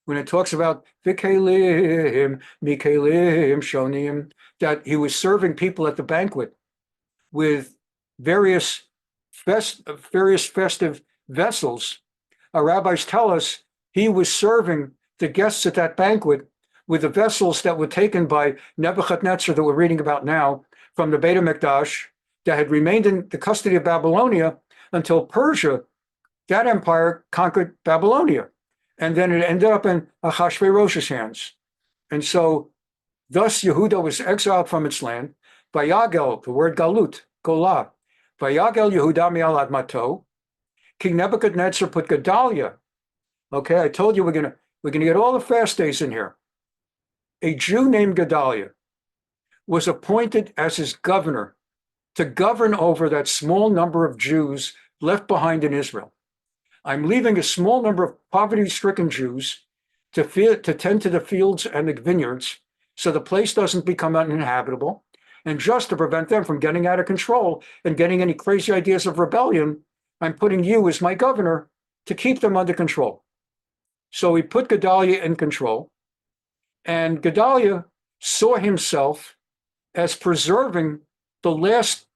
when it talks about Vikelim, Mikelim, Shonim, that he was serving people at the banquet with various festive vessels. Our rabbis tell us he was serving the guests at that banquet with the vessels that were taken by Nebuchadnezzar that we're reading about now from the Beit HaMikdash, that had remained in the custody of Babylonia until Persia, that empire, conquered Babylonia. And then it ended up in Ahasuerus's hands. And so thus Yehuda was exiled from its land. Vayagel, the word galut, golah. Vayagel Yehuda mi'al admato. King Nebuchadnezzar put Gedalyah. Okay, I told you we're gonna get all the fast days in here. A Jew named Gedalyah was appointed as his governor to govern over that small number of Jews left behind in Israel. I'm leaving a small number of poverty-stricken Jews to tend to the fields and the vineyards so the place doesn't become uninhabitable, and just to prevent them from getting out of control and getting any crazy ideas of rebellion, I'm putting you as my governor to keep them under control. So he put Gedalyah in control, and Gedalyah saw himself as preserving the last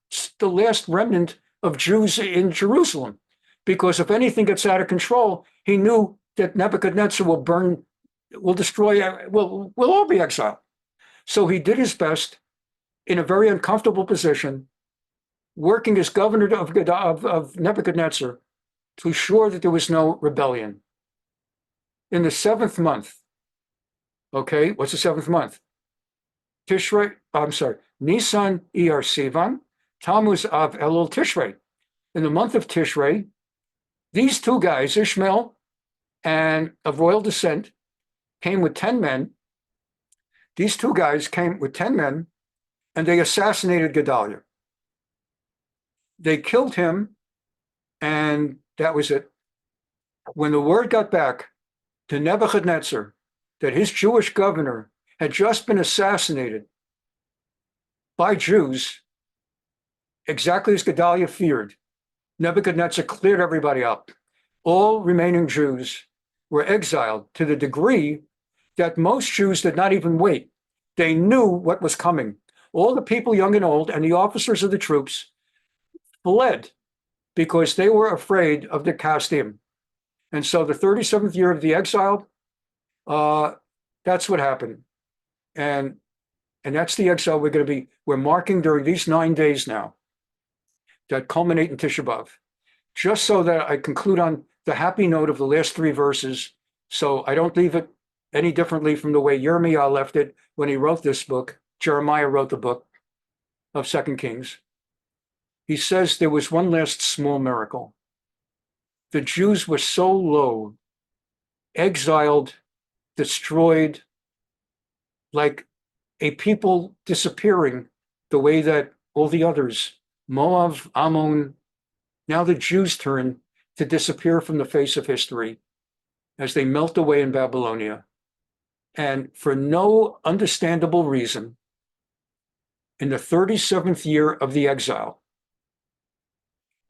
remnant of Jews in Jerusalem, because if anything gets out of control, he knew that Nebuchadnezzar will destroy, we'll all be exiled. So he did his best in a very uncomfortable position, working as governor of Nebuchadnezzar to ensure that there was no rebellion. In the 7th month, okay, what's the 7th month? Nisan Iyar Sivan, Tamuz Av Elul Tishrei. In the month of Tishrei, these two guys, Ishmael and of royal descent, came with 10 men. These two guys came with 10 men, and they assassinated Gedalyah. They killed him, and that was it. When the word got back to Nebuchadnezzar that his Jewish governor had just been assassinated by Jews, exactly as Gedalyah feared, Nebuchadnezzar cleared everybody up. All remaining Jews were exiled to the degree that most Jews did not even wait. They knew what was coming. All the people, young and old, and the officers of the troops fled because they were afraid of the Kasdim. And so the 37th year of the exile, that's what happened. And that's the exile we're marking during these 9 days now that culminate in Tisha B'Av. Just so that I conclude on the happy note of the last 3 verses, so I don't leave it any differently from the way Yirmiyah left it when he wrote this book. Jeremiah wrote the book of 2 Kings. He says there was one last small miracle. The Jews were so low, exiled, destroyed, like a people disappearing the way that all the others, Moab, Ammon, now the Jews turn to disappear from the face of history as they melt away in Babylonia. And for no understandable reason, in the 37th year of the exile,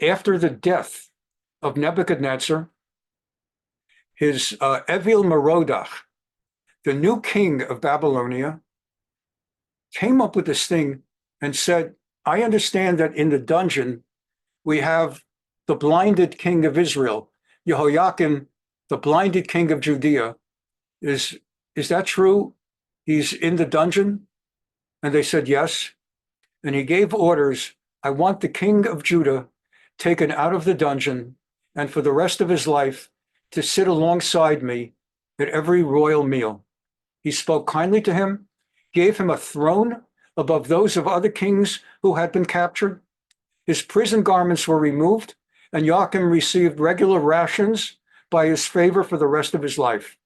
after the death of Nebuchadnezzar, his Evil Merodach, the new king of Babylonia, came up with this thing and said, I understand that in the dungeon we have the blinded king of Israel, Jehoiakim, the blinded king of Judea. Is that true? He's in the dungeon? And they said, yes. And he gave orders, I want the king of Judah taken out of the dungeon and for the rest of his life to sit alongside me at every royal meal. He spoke kindly to him, gave him a throne above those of other kings who had been captured. His prison garments were removed, and Joachim received regular rations by his favor for the rest of his life.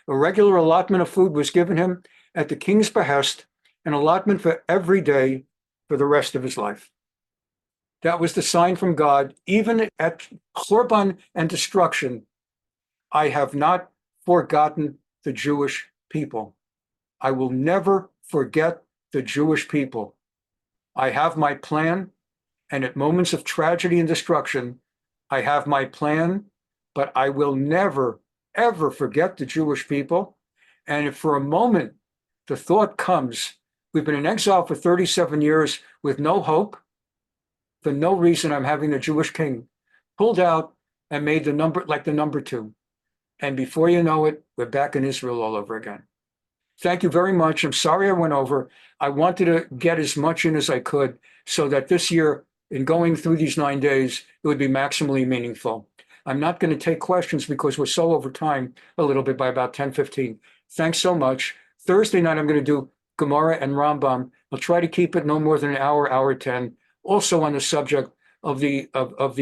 A regular allotment of food was given him at the king's behest, an allotment for every day for the rest of his life. That was the sign from God. Even at Churban and destruction, I have not forgotten the Jewish people. I will never forget the Jewish people. I have my plan, and at moments of tragedy and destruction, I have my plan, but I will never, ever forget the Jewish people. And if for a moment the thought comes, we've been in exile for 37 years with no hope, for no reason, I'm having the Jewish king pulled out and made the number 2. And before you know it, we're back in Israel all over again. Thank you very much. I'm sorry I went over. I wanted to get as much in as I could so that this year, in going through these 9 days, it would be maximally meaningful. I'm not going to take questions because we're so over time a little bit by about 10:15. Thanks so much. Thursday night, I'm going to do Gemara and Rambam. I'll try to keep it no more than an hour, hour 10, also on the subject of the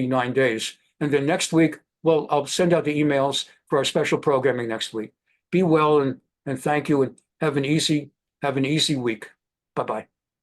9 days. And then next week, well, I'll send out the emails for our special programming next week. Be well and thank you, and have an easy week. Bye-bye.